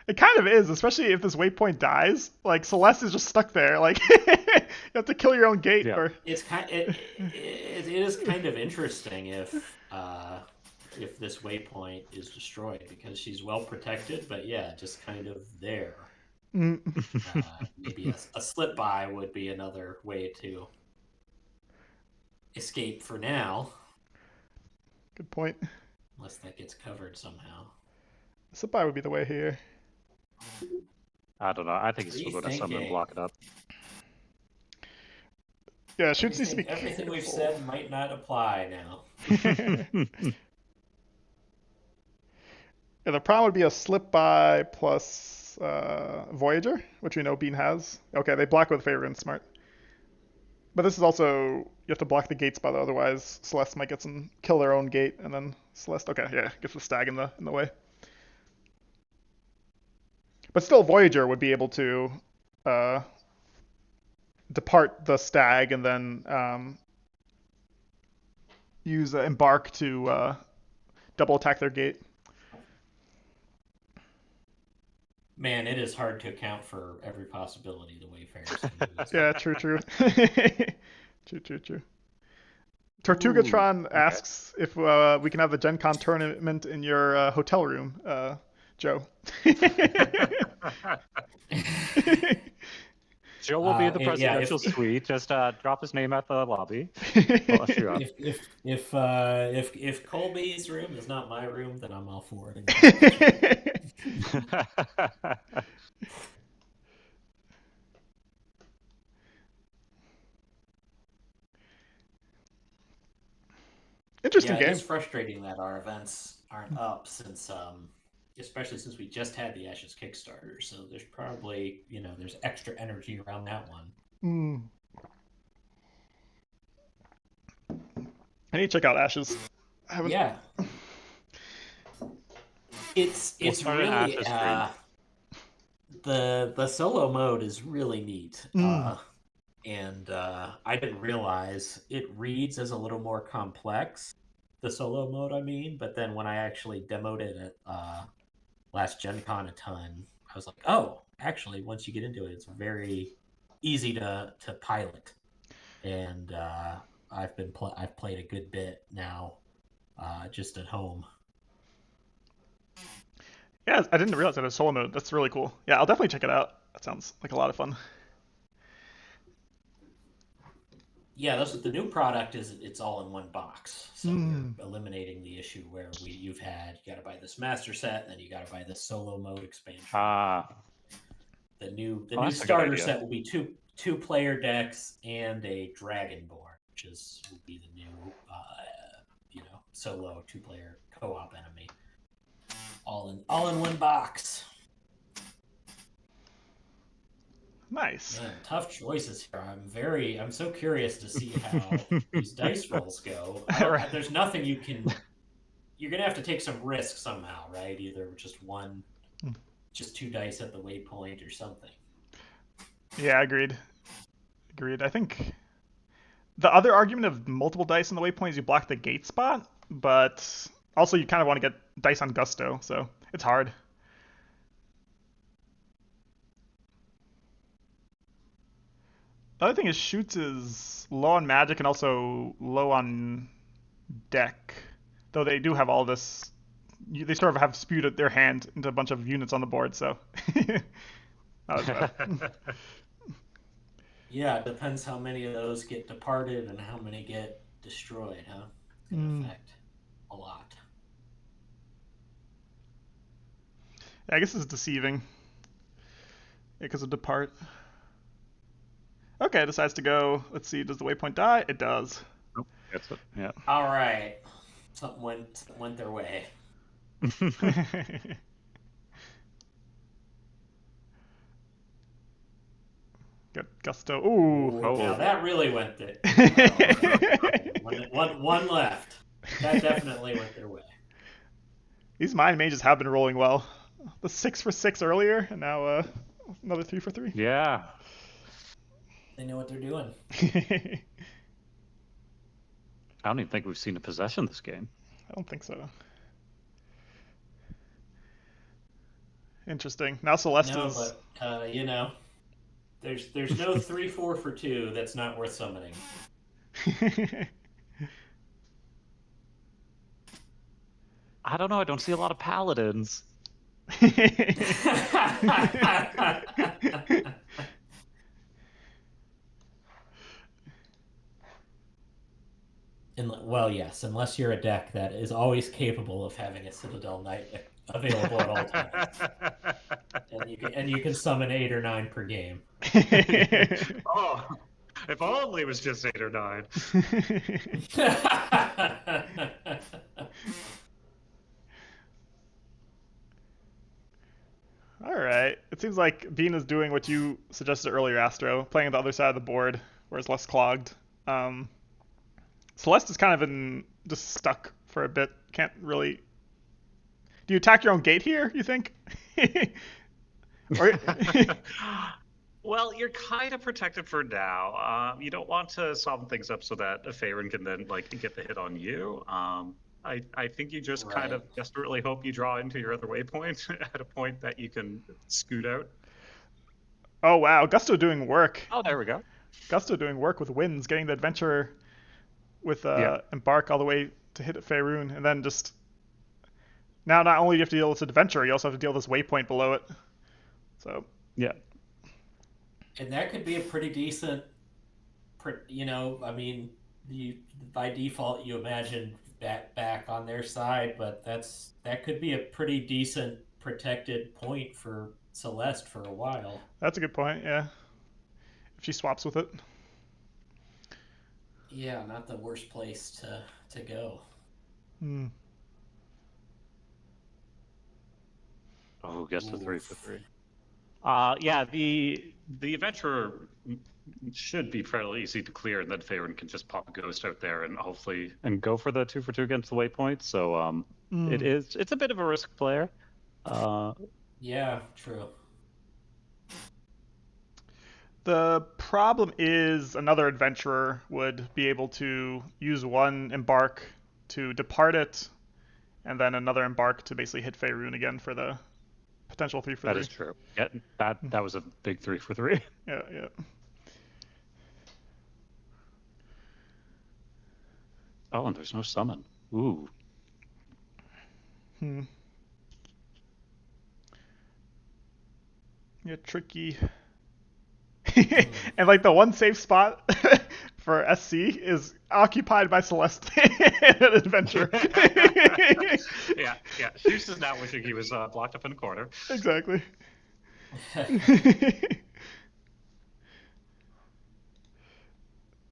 It kind of is, especially if this waypoint dies. Like Celeste is just stuck there. Like you have to kill your own gate. Yeah. Or... It is kind of interesting if this waypoint is destroyed, because she's well protected, but yeah, just kind of there. Maybe a slip by would be another way to escape for now. Good point. Unless that gets covered somehow. Slip by would be the way here. I don't know. I think he's still going to summon and block it up. Yeah, shoots needs to be everything careful. we've said might not apply now. Yeah, the problem would be a slip by plus Voyager, which we know Bean has. Okay, they block with Faerun, smart. But this is also, you have to block the gate spot, otherwise Celeste might get kill their own gate, and then Celeste, okay, yeah, gets the stag in the way. But still, Voyager would be able to depart the stag and then use embark to double attack their gate. Man, it is hard to account for every possibility the Wayfarers can do. Yeah, true. True. Tortugatron asks if we can have the Gen Con tournament in your hotel room, Joe. Joe will be in the yeah, presidential suite. Just drop his name at the lobby. We'll usher you up. If Colby's room is not my room, then I'm all for it. Interesting game. It's frustrating that our events aren't up since, especially since we just had the Ashes Kickstarter. So there's probably, there's extra energy around that one. I need to check out Ashes. Yeah. It's really the solo mode is really neat. And I didn't realize it reads as a little more complex, the solo mode, I mean. But then when I actually demoed it at last Gen Con a ton, I was like, oh, actually, once you get into it, it's very easy to pilot. And I've played a good bit now, just at home. Yeah, I didn't realize that it was solo mode. That's really cool. Yeah, I'll definitely check it out. That sounds like a lot of fun. Yeah, the new product is it's all in one box, so we're eliminating the issue where you got to buy this master set, then you got to buy this solo mode expansion. The new starter set will be two player decks and a Dragonborn, which will be the new solo 2-player co-op enemy, all in one box. Nice. Man, tough choices here. I'm so curious to see how these dice rolls go. Right. There's nothing you're gonna have to take some risk somehow, right? Either just 2 dice at the waypoint or something. Yeah, agreed. I think the other argument of multiple dice in the waypoint is you block the gate spot, but also you kind of want to get dice on gusto, so it's hard. The other thing is Shoots is low on magic and also low on deck, though they do have all this. They sort of have spewed their hand into a bunch of units on the board, so. Yeah, it depends how many of those get departed and how many get destroyed, huh? It's gonna affect a lot. Yeah, I guess it's deceiving. Because of depart. Okay, it decides to go. Let's see, does the waypoint die? It does. Oh, that's it. Yeah. All right. Something went their way. Got gusto. Ooh. Now that really went there. One left. That definitely went their way. These mind mages have been rolling well. The 6 for 6 earlier, and now another 3 for 3. Yeah. They know what they're doing. I don't even think we've seen a possession this game. I don't think so. Interesting. Now Celeste is... but there's no 3-4 for 2 that's not worth summoning. I don't know. I don't see a lot of paladins. Well, yes, unless you're a deck that is always capable of having a Citadel Knight available at all times, and you can summon 8 or 9 per game. Oh, if only it was just 8 or 9. All right. It seems like Bean is doing what you suggested earlier, Astro, playing on the other side of the board, where it's less clogged. Celeste is kind of just stuck for a bit. Can't really. Do you attack your own gate here, you think? Or... Well, you're kind of protected for now. You don't want to soften things up so that a Faerun can then like get the hit on you. I think you just kind of Right. desperately hope you draw into your other waypoint at a point that you can scoot out. Oh wow, Gusto doing work. Oh, there we go. Gusto doing work with wins, getting the adventure with Yeah. Embark all the way to hit Faerun, and then just now not only do you have to deal with this adventure, you also have to deal with this waypoint below it. So Yeah. And that could be a pretty decent, you know, I mean, you by default you imagine back on their side, but that could be a pretty decent protected point for Celeste for a while. that's a good point. Yeah, if she swaps with it. Yeah, not the worst place to go. Hmm. Oh, guess the 3 for Oof. 3. Yeah, The adventurer should be fairly easy to clear, and then Faerun can just pop a ghost out there and hopefully. and go for the 2 for 2 against the waypoint. So it's a bit of a risk player. Yeah, true. The problem is another adventurer would be able to use one embark to depart it, and then another embark to basically hit Faerun again for the potential 3 for That 3. is true. Yeah, that was a big 3 for 3. Yeah, yeah. Oh, and there's no summon. Ooh. Hmm. Yeah, tricky. And like the one safe spot for SC is occupied by Celeste in an adventure. Yeah. Hughes is now wishing he was blocked up in a corner. Exactly.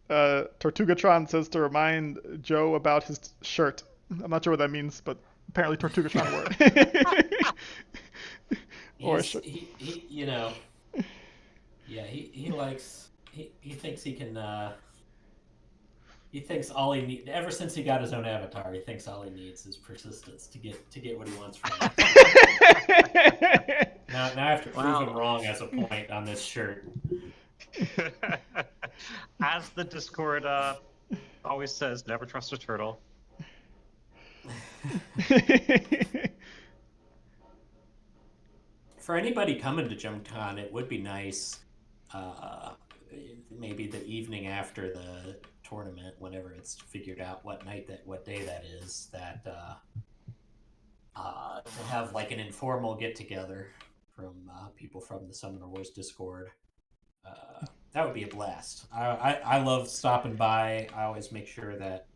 Tortugatron says to remind Joe about his shirt. I'm not sure what that means, but apparently Tortugatron wore it. Or a shirt. He you know, yeah, he likes he thinks he can he thinks all he needs ever since he got his own avatar, he thinks all he needs is persistence to get what he wants from it. Now I have to prove him wrong as a point on this shirt. As the Discord always says, never trust a turtle. For anybody coming to Gen Con, it would be nice, maybe the evening after the tournament, whenever it's figured out what day that is, that to have like an informal get together from people from the Summoner Wars Discord. That would be a blast. I love stopping by. I always make sure that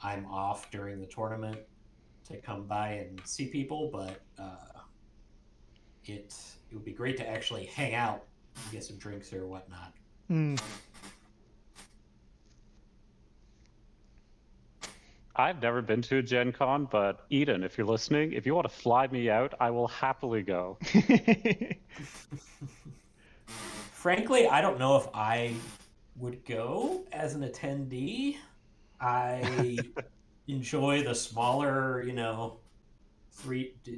I'm off during the tournament to come by and see people, but it would be great to actually hang out and get some drinks or whatnot. I've never been to a Gen Con, but Eden, if you're listening, if you want to fly me out, I will happily go. Frankly, I don't know if I would go as an attendee. I enjoy the smaller,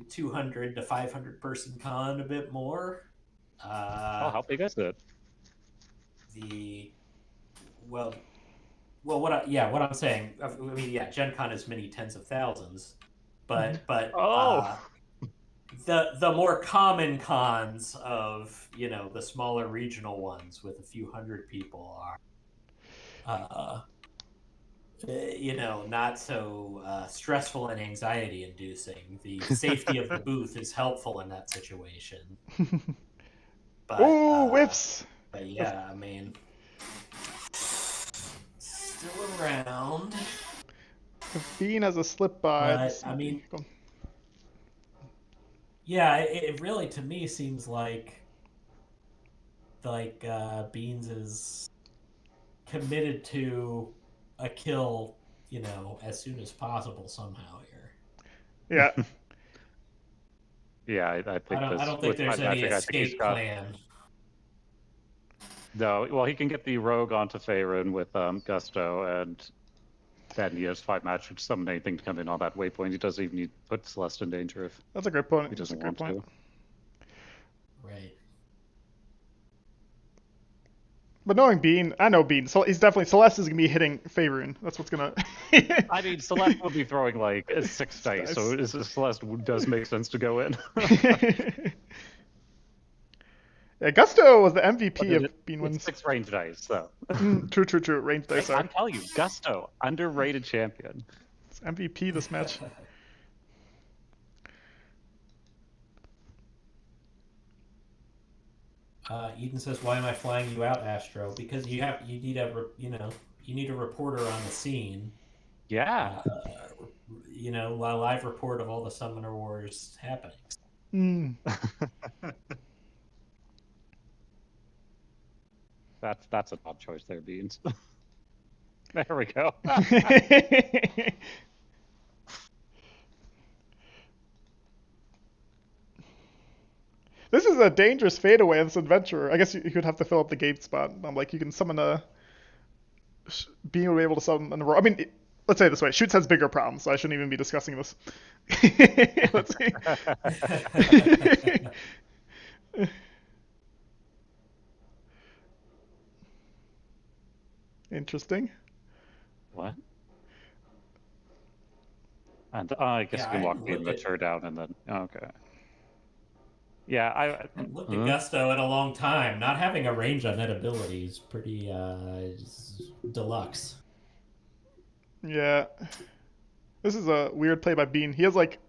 200 to 500 person con a bit more. How big is it? What I'm saying, I mean, yeah, Gen Con is many tens of thousands, but the more common cons of the smaller regional ones with a few hundred people are not so stressful and anxiety inducing. The safety of the booth is helpful in that situation. But, whiffs! But yeah, I mean, still around. Bean has a slip by. But, I mean, yeah, it really to me seems like Beans is committed to a kill, as soon as possible somehow here. Yeah. Yeah, I think I don't think there's any escape got... plan. No, well, he can get the rogue onto Faerun with Gusto, and then he has 5 matches to summon anything to come in on that waypoint. He doesn't even need to put Celeste in danger if that's a great point. he doesn't That's a great want point. Right. But knowing Bean, I know Bean. So he's definitely Celeste is gonna be hitting Faerun. That's what's gonna. I mean, Celeste will be throwing like 6 dice, so Celeste does make sense to go in. Yeah, Gusto was the But MVP of Bean it's wins. 6 range dice, so. True. Range dice are I'm telling you, Gusto, underrated champion. it's MVP this match. Eden says, "Why am I flying you out, Astro? Because you need a reporter on the scene. Yeah. A live report of all the Summoner Wars happenings." Mm. That's an odd choice there, Beans. There we go. This is a dangerous fadeaway of this adventurer. I guess you could have to fill up the gate spot. Like you can summon a. Being able to summon a. I mean, let's say it this way: Shoots has bigger problems, so I shouldn't even be discussing this. Let's see. Interesting. What? And I guess you can walk the mature down and then. Okay. Yeah, I haven't looked at Gusto in a long time. Not having a range on that ability is pretty deluxe. Yeah. This is a weird play by Bean. He has like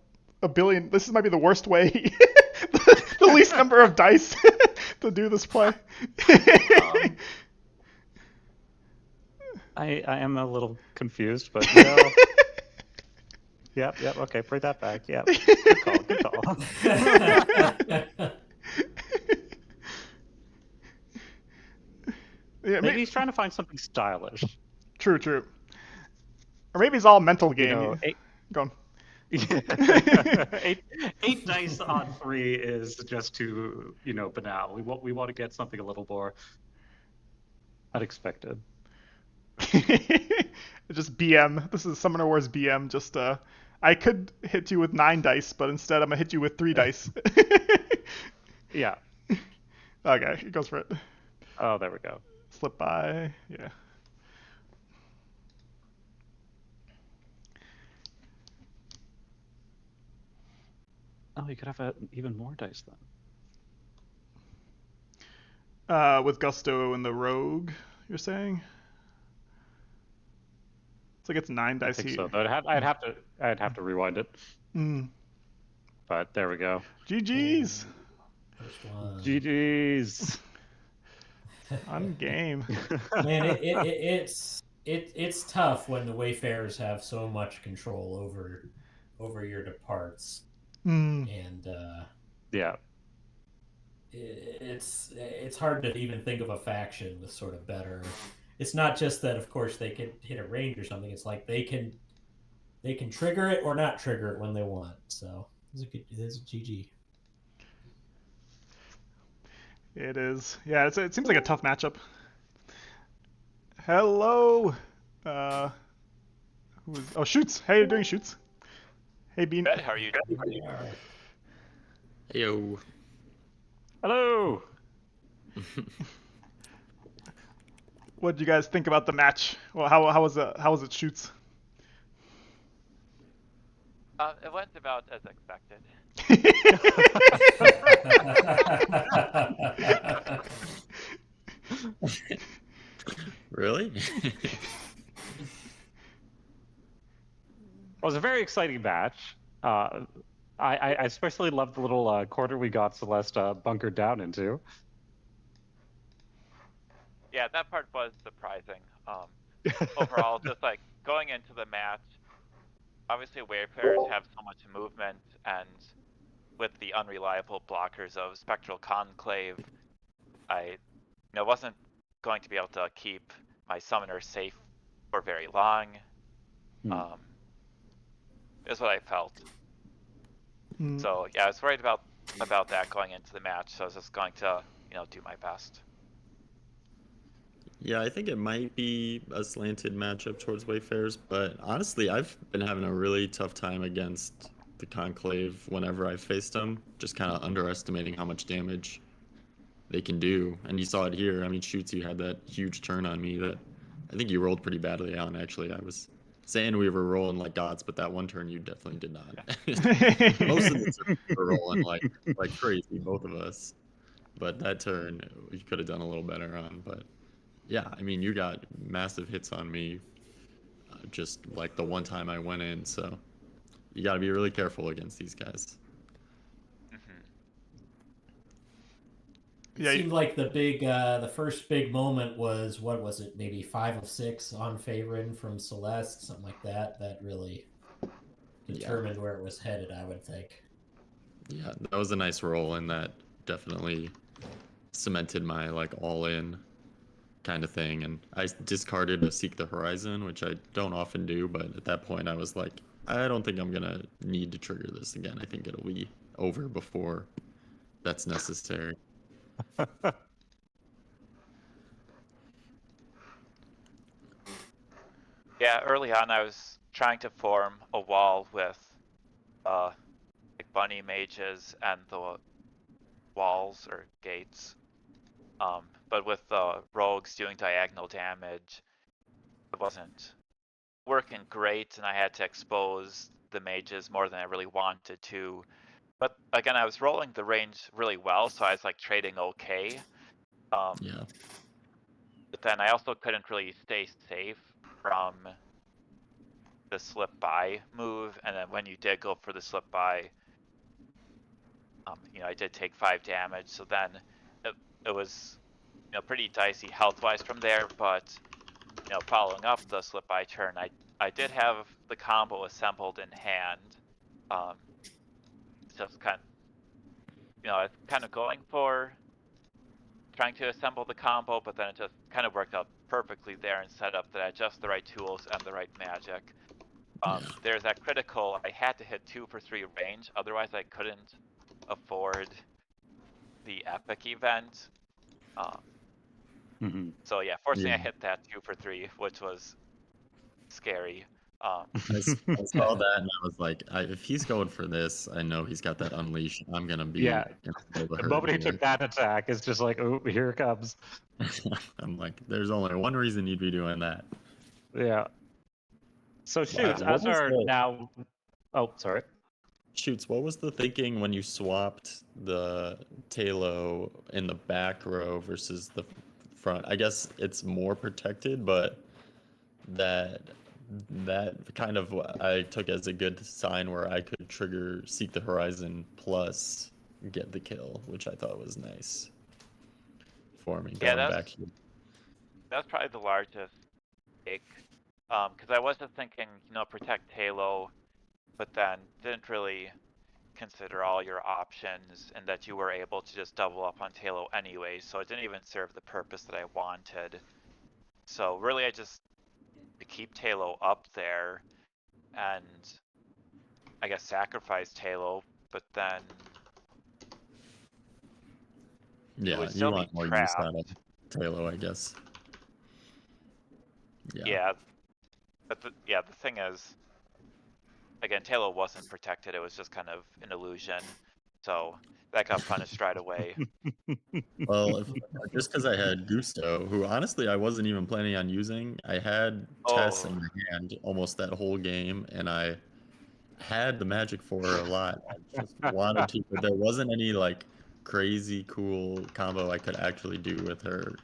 a billion. This might be the worst way. The least number of dice to do this play. I am a little confused, but you know. Yep, okay, bring that back. Yeah. Good call. Yeah, maybe he's trying to find something stylish. True. Or maybe it's all mental game. You know, Go on. 8 dice on 3 is just too, banal. We want to get something a little more unexpected. Just BM. This is Summoner Wars BM. Just I could hit you with 9 dice, but instead I'm gonna hit you with 3 dice. Yeah. Okay, he goes for it. Oh, there we go. Slip by. Yeah. Oh, you could have even more dice then. With Gusto and the Rogue, you're saying? It's like it's 9 dice here. So I'd have to rewind it. But there we go. GG's. First one. GG's. On game. Man, it's tough when the Wayfarers have so much control over your departs. And yeah. It's hard to even think of a faction with sort of better. It's not just that, of course, they can hit a range or something. It's like they can trigger it or not trigger it when they want. So it's a GG. It is. Yeah, it seems like a tough matchup. Hello. Shoots. How you doing, Shoots? Hey, Bean. Good, how are you doing? Heyo. Hello. What did you guys think about the match? Well, how was it? How was it, Shoots? It went about as expected. Really? It was a very exciting match. I especially loved the little corner we got Celeste bunkered down into. Yeah, that part was surprising. Overall, just like going into the match, obviously Wayfarers have so much movement, and with the unreliable blockers of Spectral Conclave, I wasn't going to be able to keep my summoner safe for very long. Is what I felt. So yeah, I was worried about that going into the match, so I was just going to do my best. Yeah, I think it might be a slanted matchup towards Wayfarers, but honestly, I've been having a really tough time against the Conclave whenever I faced them, just kind of underestimating how much damage they can do. And you saw it here. I mean, Shoots, you had that huge turn on me that I think you rolled pretty badly on, actually. I was saying we were rolling like gods, but that one turn you definitely did not. Most of the turns we were rolling like crazy, both of us. But that turn you could have done a little better on. But yeah, I mean, you got massive hits on me just like the one time I went in. So you got to be really careful against these guys. It seemed like the first big moment was, what was it, maybe 5 of 6 on Favorite from Celeste, something like that. That really determined where it was headed, I would think. Yeah, that was a nice roll, and that definitely cemented my like all-in kind of thing. And I discarded a Seek the Horizon, which I don't often do, but at that point I was like, I don't think I'm gonna need to trigger this again. I think it'll be over before that's necessary. Yeah, early on I was trying to form a wall with like bunny mages and the walls or gates. But with the rogues doing diagonal damage, it wasn't working great, and I had to expose the mages more than I really wanted to. But again, I was rolling the range really well, so I was like trading okay. Yeah. But then I also couldn't really stay safe from the slip by move, and then when you did go for the slip by, you know, I did take 5 damage. So then it was, you know, pretty dicey health wise from there. But you know, following up the slip by turn, I did have the combo assembled in hand. Just kind of, you know, I was kind of going for trying to assemble the combo, but then it just kind of worked out perfectly there and set up that I had just the right tools and the right magic. There's that critical, I had to hit 2 for 3 range, otherwise I couldn't afford the epic event. So yeah, fortunately I hit that 2 for 3, which was scary. I saw that and I was like, if he's going for this, I know he's got that unleash. I'm gonna be The moment he took that attack, it's just like, oh, here it comes. I'm like, there's only one reason you'd be doing that. Yeah. So Shoots, as our now, oh sorry. Shoots, what was the thinking when you swapped the Talo in the back row versus the front? I guess it's more protected, but that kind of I took as a good sign where I could trigger Seek the Horizon plus get the kill, which I thought was nice for me going back here. That's probably the largest take, because I was just thinking, you know, protect Halo, but then didn't really consider all your options and that you were able to just double up on Halo anyway, so it didn't even serve the purpose that I wanted. So really I just keep Halo up there and I guess sacrifice Halo, but then you want more use out of Halo, I guess. Yeah, but the thing is, again, Halo wasn't protected, it was just kind of an illusion, so that got punished right away. Well, just because I had Gusto, who honestly I wasn't even planning on using. I had Tess in my hand almost that whole game, and I had the magic for her a lot. I just wanted to, but there wasn't any like crazy cool combo I could actually do with her.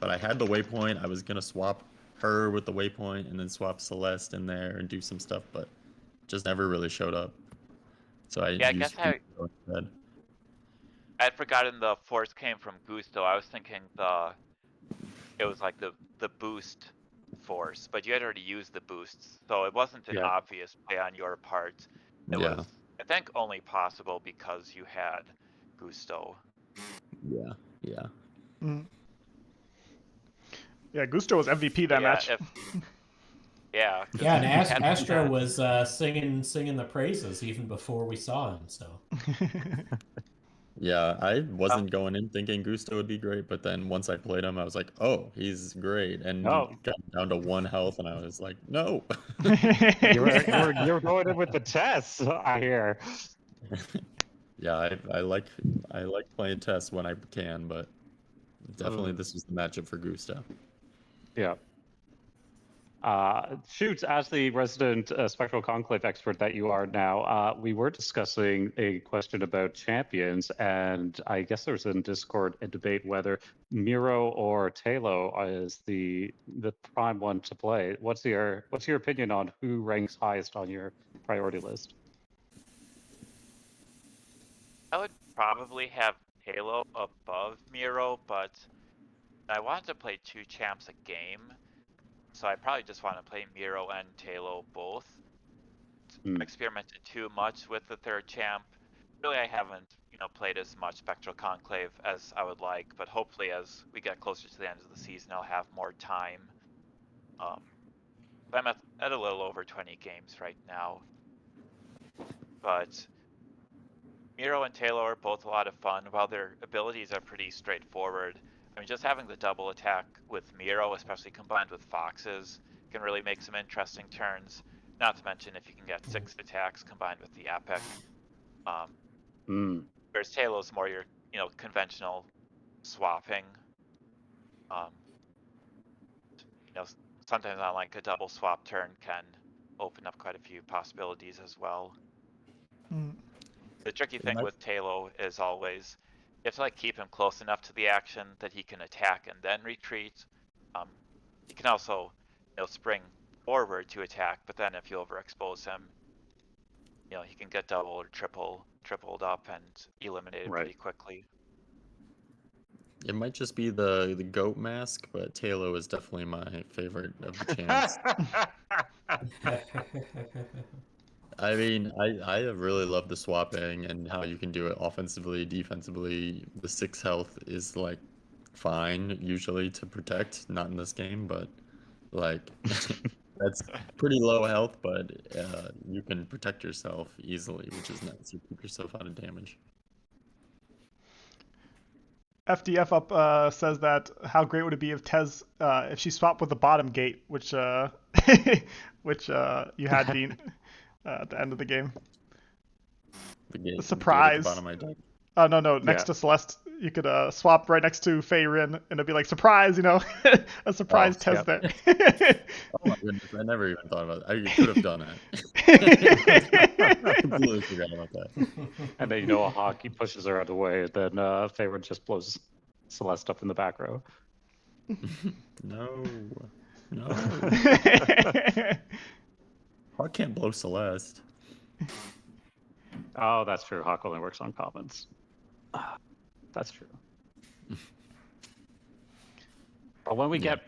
But I had the Waypoint. I was gonna swap her with the Waypoint and then swap Celeste in there and do some stuff, but just never really showed up. So I used Gusto instead. I had forgotten the force came from Gusto. I was thinking it was like the boost force, but you had already used the boosts, so it wasn't an obvious play on your part. It was, I think, only possible because you had Gusto. Yeah. Yeah, Gusto was MVP that match. And Astro was singing the praises even before we saw him. So. Yeah, I wasn't going in thinking Gusto would be great, but then once I played him, I was like, oh, he's great. And got down to 1 health, and I was like, no. You're going in with the Tess, I hear. Yeah, I like playing Tess when I can, but definitely this was the matchup for Gusto. Yeah. Shoots, as the resident Spectral Conclave expert that you are now, we were discussing a question about champions, and I guess there's in Discord a debate whether Miro or Talo is the prime one to play. What's your opinion on who ranks highest on your priority list? I would probably have Halo above Miro, but I wanted to play 2 champs a game, so I probably just want to play Miro and Talo both. Experimented too much with the 3rd champ. Really, I haven't, played as much Spectral Conclave as I would like, but hopefully as we get closer to the end of the season, I'll have more time. I'm at a little over 20 games right now, but Miro and Taylor are both a lot of fun. While their abilities are pretty straightforward, I mean, just having the double attack with Miro, especially combined with Foxes, can really make some interesting turns. Not to mention if you can get 6 attacks combined with the Epic. Whereas Taylor's more your, conventional swapping. Sometimes on like a double swap turn can open up quite a few possibilities as well. The tricky thing with Talo is always you have to keep him close enough to the action that he can attack and then retreat. He can also spring forward to attack, but then if you overexpose him, he can get double or tripled up and eliminated pretty quickly. It might just be the goat mask, but Talo is definitely my favorite of the champs. I mean, I really love the swapping and how you can do it offensively, defensively. The 6 health is fine usually to protect, not in this game, but that's pretty low health, but you can protect yourself easily, which is nice. You keep yourself out of damage. FDF up says that how great would it be if Tez if she swapped with the bottom gate, which which you had Dean at the end of the game. The surprise. Gate at the bottom of my deck. Oh no, next to Celeste, you could swap right next to Fei Rin, and it'd be like surprise, a surprise Tez there. Oh my goodness, I never even thought about that. I could have done that. I completely forgot about that. And then a hockey pushes her out of the way, and then Fei Rin just blows Celeste up in the back row. No. Hawk can't blow Celeste. Oh, that's true. Hawk only works on commons. That's true. But when we get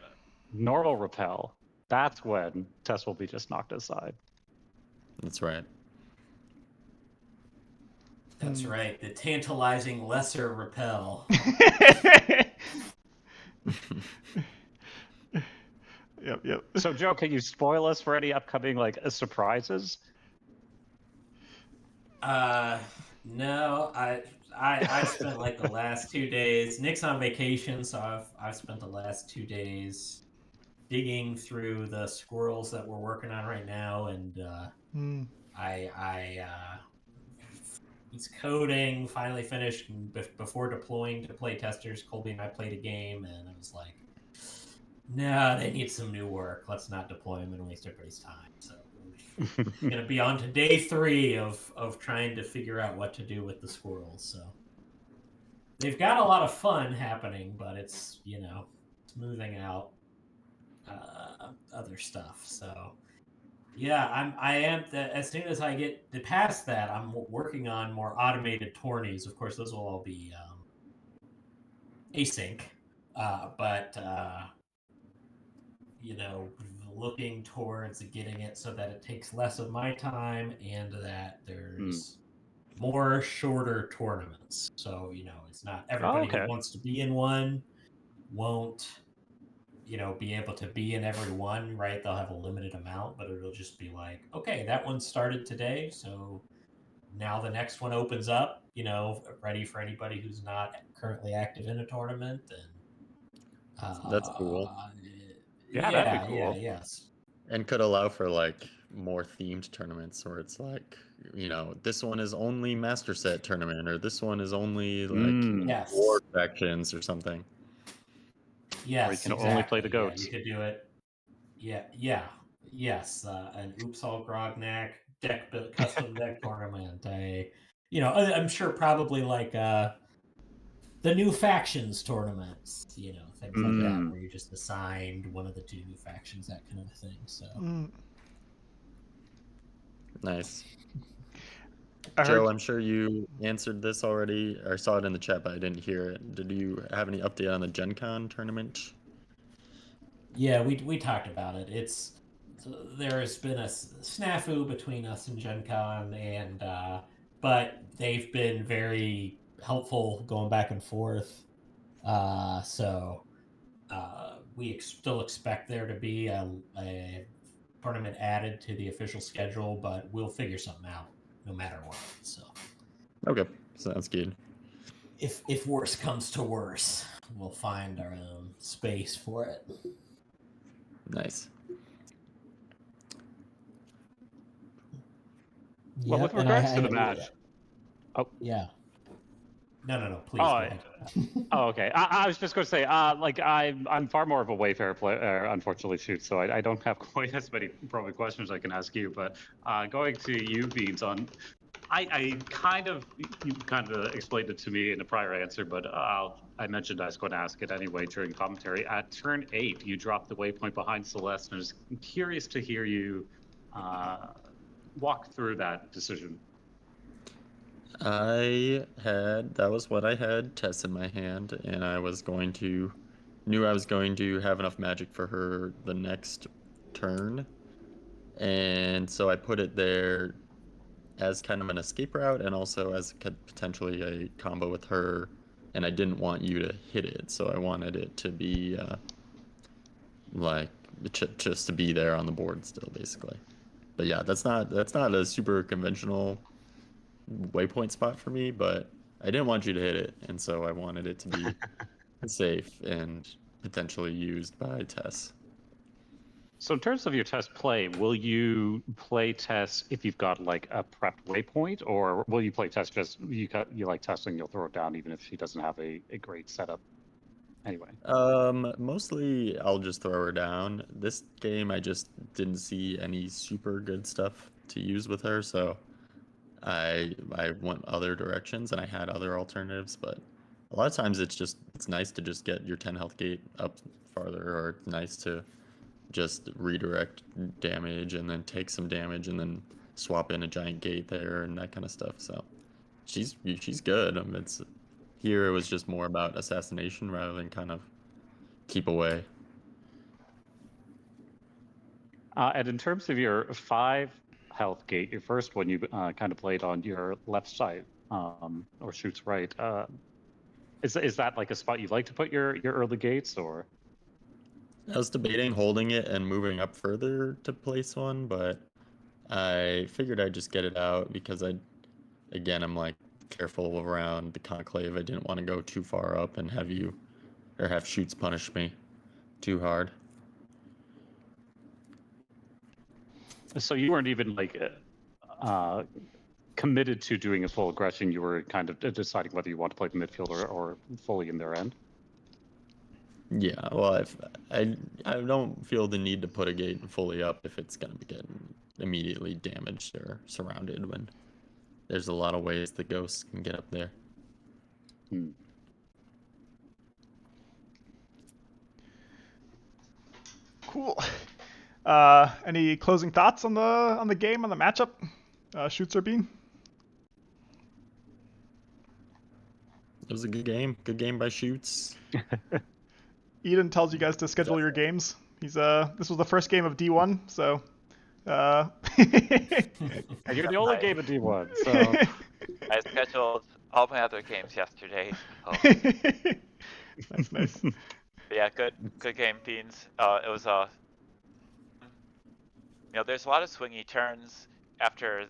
normal repel, that's when Tess will be just knocked aside. That's right. That's right. The tantalizing lesser repel. Yep. So, Joe, can you spoil us for any upcoming surprises? No. I spent the last 2 days. Nick's on vacation, so I've spent the last 2 days digging through the squirrels that we're working on right now, and I was coding. Finally finished before deploying to play testers. Colby and I played a game, and I was like, "No, they need some new work. Let's not deploy them and waste everybody's time." So we're gonna be on to day 3 of trying to figure out what to do with the squirrels. So they've got a lot of fun happening, but it's smoothing out other stuff. So yeah, I am. As soon as I get past that, I'm working on more automated tourneys. Of course, those will all be async, but looking towards getting it so that it takes less of my time and that there's more shorter tournaments. So it's not everybody who wants to be in one won't be able to be in every one, right? They'll have a limited amount, but it'll just be like, okay, that one started today, so now the next one opens up, ready for anybody who's not currently active in a tournament. And that's cool. Yeah, that'd be cool. Yes. And could allow for more themed tournaments where it's like, this one is only Master Set tournament, or this one is only like Yes. War factions or something. Yes, Or you can exactly. only play the Yeah, goats. you could do it. Yes, an Oops All Grognak custom deck tournament. I'm sure probably like the new factions tournaments, things like that, where you just assigned one of the two new factions, that kind of thing. So Nice. I Joe, heard. I'm sure you answered this already, or saw it in the chat, but I didn't hear it. Did you have any update on the Gen Con tournament? yeah, we talked about it. There has been a snafu between us and Gen Con, and but they've been very helpful going back and forth. So we still expect there to be a tournament added to the official schedule, but we'll figure something out no matter what. So Okay, sounds good. if worse comes to worse, we'll find our own space for it. Nice. Well, with regards to the match. Oh. Yeah. No. Please Oh, go ahead. Oh, okay. I was just going to say, I'm far more of a Wayfarer player, unfortunately, so I don't have quite as many probably questions I can ask you. But going to you, Beans, you kind of explained it to me in a prior answer, but I mentioned I was going to ask it anyway during commentary. At turn 8, you dropped the waypoint behind Celeste, and I was curious to hear you walk through that decision. That was what I had, Tess in my hand, and knew I was going to have enough magic for her the next turn. And so I put it there as kind of an escape route and also as potentially a combo with her. And I didn't want you to hit it, so I wanted it to be just to be there on the board still, basically. But yeah, that's not a super conventional waypoint spot for me, but I didn't want you to hit it, and so I wanted it to be safe and potentially used by Tess. So in terms of your test play, will you play Tess if you've got like a prepped waypoint, or will you play Tess just you like testing, you'll throw it down even if she doesn't have a great setup? Anyway. Mostly I'll just throw her down. This game I just didn't see any super good stuff to use with her, so I went other directions and I had other alternatives, but a lot of times it's nice to just get your 10 health gate up farther, or it's nice to just redirect damage and then take some damage and then swap in a giant gate there and that kind of stuff. So she's good. Here it was just more about assassination rather than kind of keep away. And in terms of your 5 health gate, your first one you kind of played on your left side, or shoots right. Is that like a spot you'd like to put your early gates, or? I was debating holding it and moving up further to place one, but I figured I'd just get it out because I'm like careful around the conclave. I didn't want to go too far up and have shoots punish me too hard. So you weren't even like committed to doing a full aggression. You were kind of deciding whether you want to play the midfield or fully in their end. Yeah, well, I don't feel the need to put a gate fully up if it's going to be getting immediately damaged or surrounded when there's a lot of ways the ghosts can get up there. Cool. Any closing thoughts on the game, on the matchup? Shoots or Bean? It was a good game. Good game by Shoots. Eden tells you guys to schedule your games. This was the first game of D1, so. And you're the only game of D1, so. I scheduled all my other games yesterday. So. Nice. But yeah, good game, Beans. It was there's a lot of swingy turns after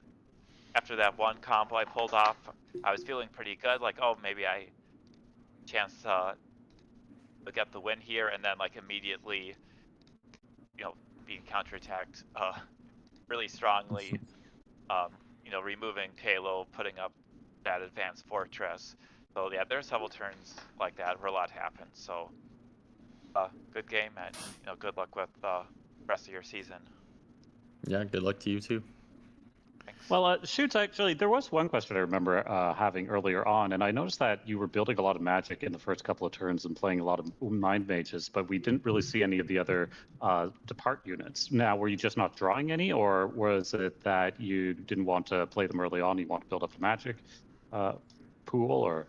that one combo I pulled off. I was feeling pretty good, like, oh, maybe I chance to get the win here, and then like immediately, being counterattacked really strongly. Removing Talo, putting up that advanced fortress. So yeah, there are several turns like that where a lot happens. So good game, and good luck with the rest of your season. Yeah, good luck to you too. Thanks. Well, Shoots, actually, there was one question I remember having earlier on, and I noticed that you were building a lot of magic in the first couple of turns and playing a lot of mind mages, but we didn't really see any of the other depart units. Now, were you just not drawing any, or was it that you didn't want to play them early on, you want to build up the magic pool, or?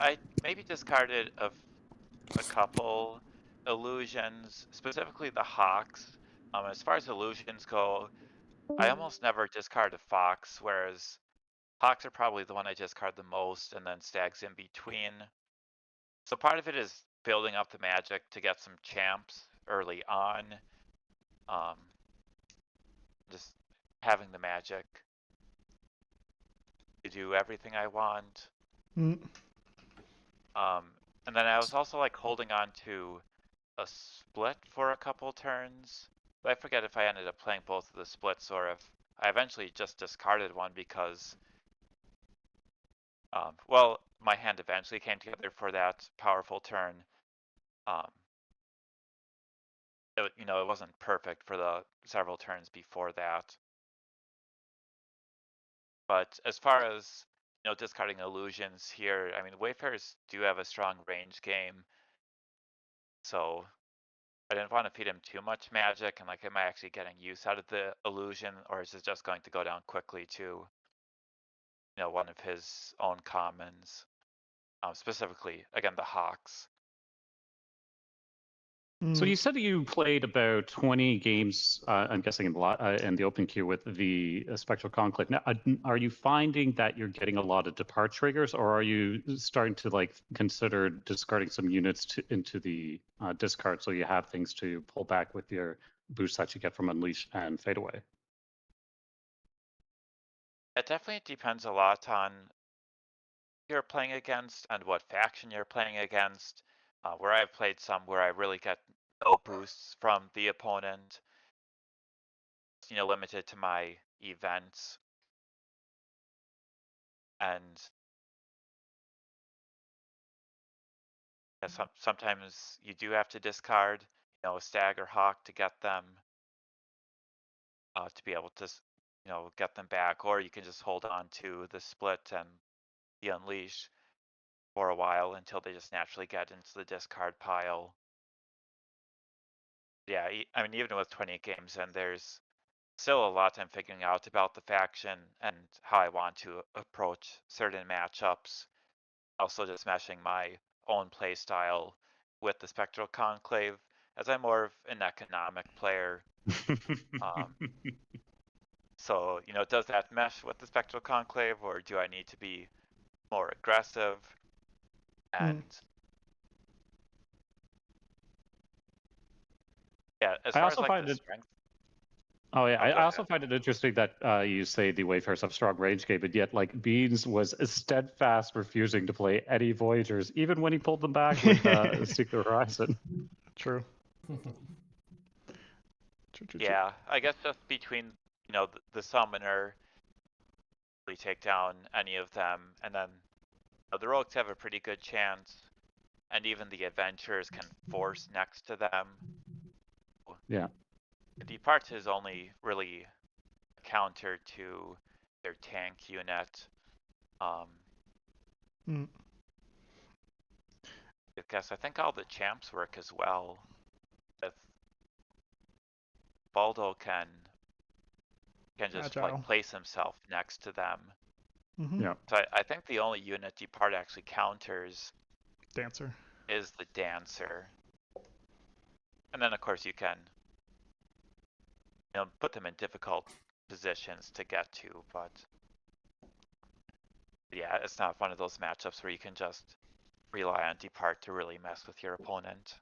I maybe discarded a couple illusions, specifically the hawks. As far as illusions go, I almost never discard a fox, whereas hawks are probably the one I discard the most, and then stags in between. So part of it is building up the magic to get some champs early on. Just having the magic to do everything I want. Mm. And then I was also like holding on to a split for a couple turns. But I forget if I ended up playing both of the splits or if I eventually just discarded one because, well, my hand eventually came together for that powerful turn. It wasn't perfect for the several turns before that. But as far as discarding illusions here, I mean, Wayfarers do have a strong range game, so I didn't want to feed him too much magic, and like, am I actually getting use out of the illusion, or is it just going to go down quickly to one of his own commons, specifically again the hawks. So you said that you played about 20 games, I'm guessing in the open queue with the Spectral Conclave. Now, are you finding that you're getting a lot of depart triggers, or are you starting to like consider discarding some units into the discard so you have things to pull back with your boosts that you get from Unleash and Fade Away? It definitely depends a lot on who you're playing against and what faction you're playing against. Where I've played some where I really get no boosts from the opponent, limited to my events. And sometimes you do have to discard, a stag or hawk to get them, to be able to, get them back, or you can just hold on to the split and the unleash for a while until they just naturally get into the discard pile. Yeah, I mean, even with 20 games in, there's still a lot I'm figuring out about the faction and how I want to approach certain matchups. Also just meshing my own play style with the Spectral Conclave, as I'm more of an economic player. So, does that mesh with the Spectral Conclave, or do I need to be more aggressive? And yeah, as far as like the strength. Oh yeah, I also find it interesting that you say the Wayfarers have strong range game, and yet like Beans was steadfast refusing to play any Voyagers, even when he pulled them back with Secret Horizon. True. Yeah, I guess just between the summoner, really take down any of them, and then the rogues have a pretty good chance, and even the adventurers can force next to them. Yeah. The depart is only really a counter to their tank unit. I guess I think all the champs work as well. If Baldo can just like place himself next to them. Yeah. So I think the only unit depart actually counters Dancer is the dancer. And then of course you can put them in difficult positions to get to, but yeah, it's not one of those matchups where you can just rely on depart to really mess with your opponent.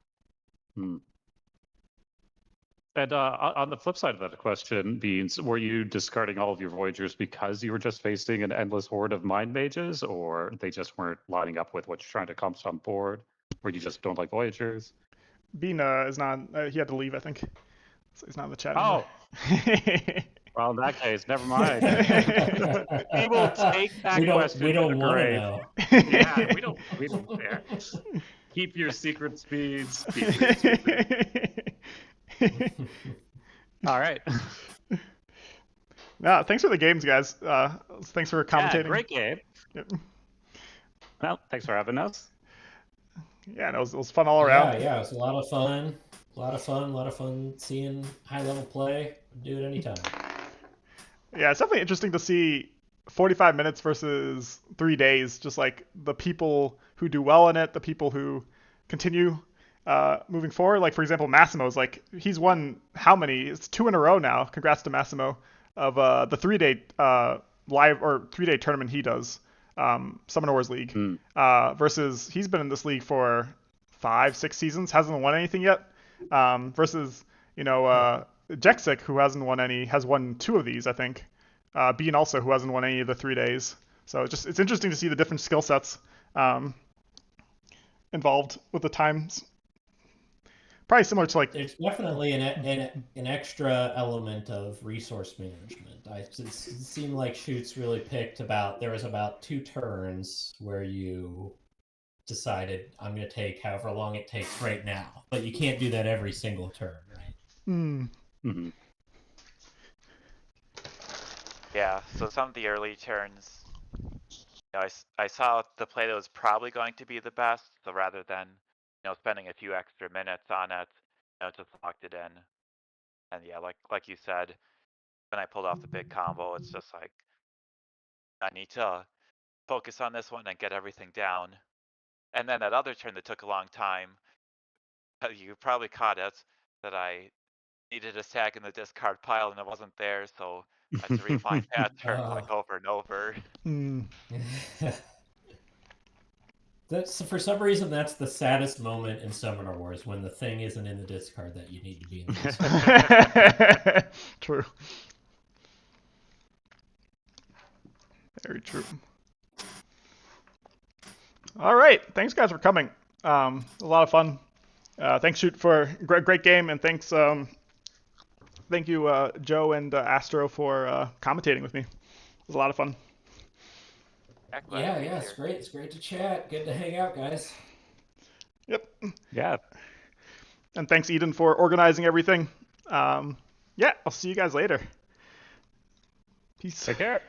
And on the flip side of that question, Beans, were you discarding all of your Voyagers because you were just facing an endless horde of Mind Mages, or they just weren't lining up with what you're trying to accomplish on board, or you just don't like Voyagers? Bean is not. He had to leave, I think. So he's not in the chat Oh, anymore. well, in that case, never mind. We will take that we question to don't the want to grave. know. Yeah, we don't care. Keep your secret speeds. Keep your secret. All right. No, thanks for the games, guys. Thanks for commentating. Yeah, great game. Yep. Well, thanks for having us. Yeah, and it was fun all around. Yeah, it was a lot of fun. A lot of fun seeing high level play. Do it anytime. Yeah, it's definitely interesting to see 45 minutes versus 3 days. Just like the people who do well in it, the people who continue moving forward. Like for example, Massimo's like he's won how many? It's 2 in a row now. Congrats to Massimo of the 3-day live or 3-day tournament he does. Summoner Wars League versus he's been in this league for 5-6 seasons, hasn't won anything yet. Versus Jexic, who hasn't won any, has won 2 of these, I think. Bean also, who hasn't won any of the 3 days. So it's interesting to see the different skill sets involved with the times. Probably similar to like. There's definitely an extra element of resource management. It seemed like Shoots really picked there was about 2 turns where you decided I'm going to take however long it takes right now, but you can't do that every single turn, right? Mm-hmm. Yeah, so some of the early turns, I saw the play that was probably going to be the best, so rather than, spending a few extra minutes on it, just locked it in. And yeah, like you said, when I pulled off the big combo, it's just like, I need to focus on this one and get everything down. And then that other turn that took a long time, you probably caught it, that I needed a stack in the discard pile and it wasn't there, so I had to rewind that turn like over and over. That's for some reason that's the saddest moment in Summoner Wars, when the thing isn't in the discard that you need to be in the discard. True. Very true. All right, thanks guys for coming. A lot of fun. Thanks Shoot for great game, and thanks thank you Joe and Astro for commentating with me. It was a lot of fun. Yeah, it's great. It's great to chat. Good to hang out, guys. Yep. Yeah. And thanks Eden for organizing everything. Yeah, I'll see you guys later. Peace. Take care.